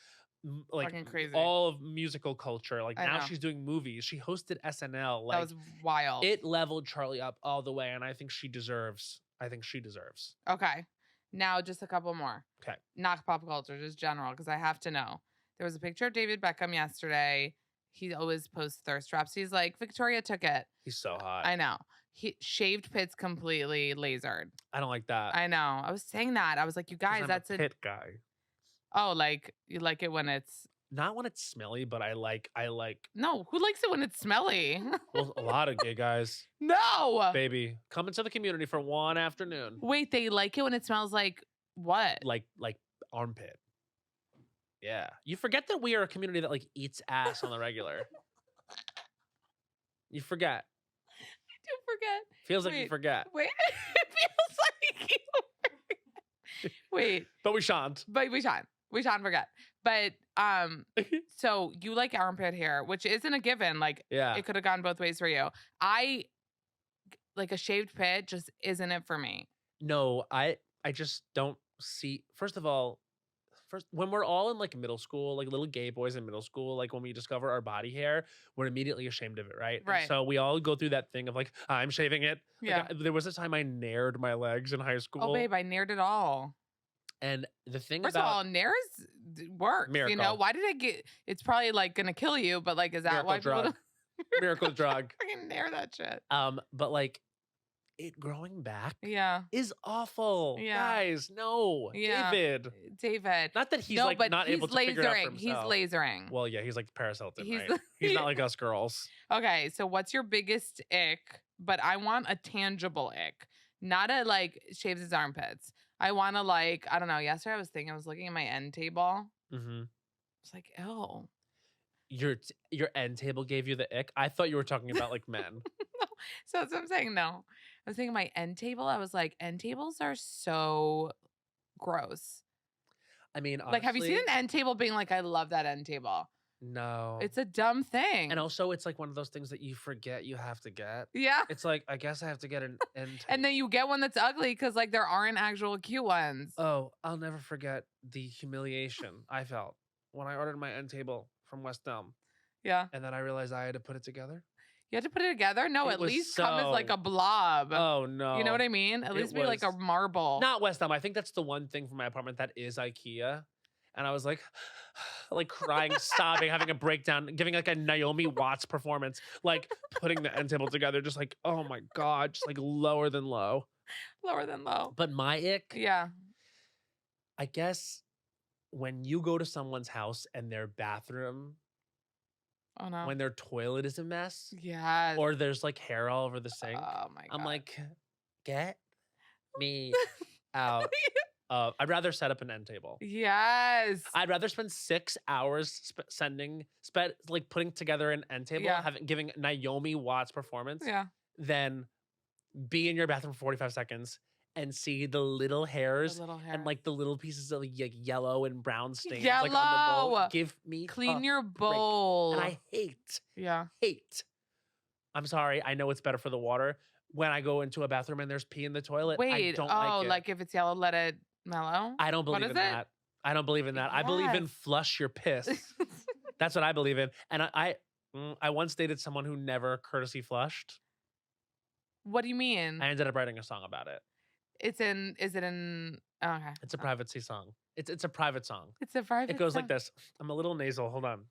like all of musical culture. Like now she's doing movies. She hosted SNL. Like, that was wild. It leveled Charlie up all the way, and I think she deserves. Okay. Now just a couple more. Okay. Not pop culture, just general, because I have to know. There was a picture of David Beckham yesterday. He always posts thirst traps. He's like, Victoria took it. He's so hot. I know. He shaved pits completely lasered. I don't like that. I know. I was saying that. I was like, you guys, that's a pit guy. Oh, like you like it when it's not when it's smelly, but I like. No, who likes it when it's smelly? Well, a lot of gay guys. No, baby, come into the community for one afternoon. Wait, they like it when it smells like what? Like armpit. Yeah, you forget that we are a community that like eats ass on the regular. You forget. I do forget. Feels like you forget. Wait, it feels like you forget. Wait, but we shan't. We shan't forget. But so you like armpit hair, which isn't a given. Like, it could have gone both ways for you. I like a shaved pit just isn't it for me. No, I just don't see. First of all, when we're all in like middle school, like little gay boys in middle school, like when we discover our body hair, we're immediately ashamed of it, right? Right. And so we all go through that thing of like, I'm shaving it. Yeah. Like, there was a time I nared my legs in high school. Oh, babe, I nared it all. And the thing First of all, nares works. Miracle. You know, why did I get? It's probably like gonna kill you, but like, is that why people? Miracle drug. Fucking nair that shit. But like, it growing back is awful. Yeah. Guys, no. Yeah. David. Not that he's like not able to figure it out for himself. He's lasering. Well, yeah, he's like Paris Hilton, right? He's not like us girls. Okay, so what's your biggest ick? But I want a tangible ick. Not a like shaves his armpits. I want to like, I don't know. Yesterday I was looking at my end table. Mm-hmm. It's like, ew. Your end table gave you the ick? I thought you were talking about like men. No. So that's what I'm saying. No. I was thinking my end table. I was like, end tables are so gross. I mean, honestly, like, have you seen an end table being like, I love that end table? No. It's a dumb thing. And also, it's like one of those things that you forget you have to get. Yeah. It's like, I guess I have to get an end table. And then you get one that's ugly because like there aren't actual cute ones. Oh, I'll never forget the humiliation I felt when I ordered my end table from West Elm. Yeah. And then I realized I had to put it together. You had to put it together? No, at least come as like a blob. Oh, no. You know what I mean? At least be like a marble. Not West Elm. I think that's the one thing from my apartment that is IKEA. And I was like crying, sobbing, having a breakdown, giving like a Naomi Watts performance, like putting the end table together, just like, oh my God, just like lower than low. Lower than low. But my ick, yeah, I guess when you go to someone's house and their bathroom, oh no, when their toilet is a mess, yes, or there's like hair all over the sink, oh my God, I'm like, get me out. I'd rather set up an end table. Yes. I'd rather spend 6 hours like putting together an end table, giving Naomi Watts performance, than be in your bathroom for 45 seconds and see the little hairs and like the little pieces of like yellow and brown stains like on the bowl. Give me clean your bowl. And I hate. I'm sorry. I know it's better for the water. When I go into a bathroom and there's pee in the toilet, I don't like it. Like if it's yellow, let it mellow? I don't believe in that. I don't believe in that. I believe in flush your piss. That's what I believe in. And I once dated someone who never courtesy flushed. What do you mean? I ended up writing a song about it. Is it in, oh, okay. It's a privacy song. It's a private song. It's a private It goes song. like this. I'm a little nasal. Hold on.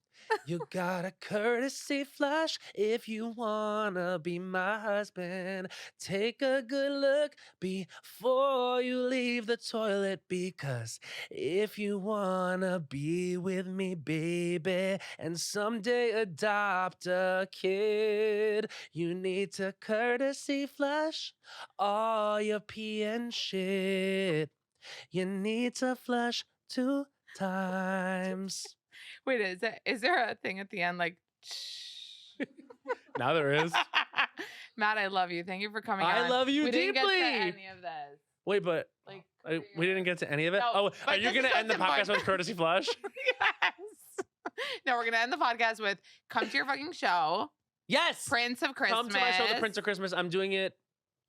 You got a courtesy flush if you wanna be my husband. Take a good look before you leave the toilet, because if you wanna be with me, baby, and someday adopt a kid, you need to courtesy flush all your pee and shit. You need to flush 2 times. Wait, is there a thing at the end like? Now there is. Matt, I love you. Thank you for coming I on. love you we deeply. Didn't get to any of this. Wait, but Like we didn't get to any of it? No, Oh, but are you this going is to end the what's podcast important. with courtesy flush? Yes. No, we're gonna end the podcast with come to your fucking show. Yes. Prince of Christmas. Come to my show, The Prince of Christmas. I'm doing it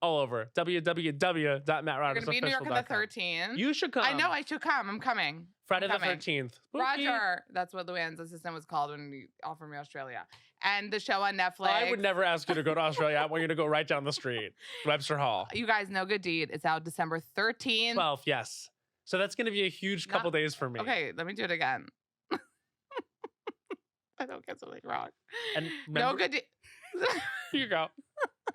all over. www.mattrogersofficial.com. We're gonna be in New York on the 13th. You should come. I know I should come. I'm coming. Friday I'm the coming. 13th. Spooky. Roger. That's what Luann's assistant was called when we offered me Australia. And the show on Netflix. I would never ask you to go to Australia. I want you to go right down the street. Webster Hall. You guys know Good Deed. It's out December 13th. 12th, yes. So that's going to be a huge couple days for me. Okay, let me do it again. I don't get something wrong. And No Good Deed. Here you go.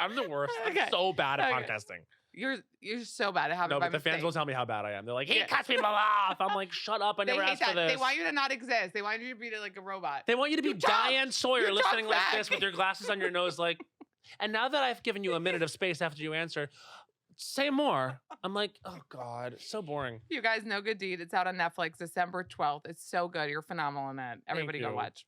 I'm the worst. Okay. I'm so bad at Okay. podcasting. You're so bad at having No, by but the fans mistake. will tell me how bad I am. They're like, he Yeah. cuts people off. I'm like, shut up. I They never hate asked for that. this. They want you to not exist. They want you to be like a robot. They want you to be You talk. Diane Sawyer You listening talk like back. this with your glasses on your nose, like, and now that I've given you a minute of space after you answer, say more. I'm like, oh God, so boring. You guys know Good Deed. It's out on Netflix December 12th. It's so good. You're phenomenal in it. Everybody go you. watch.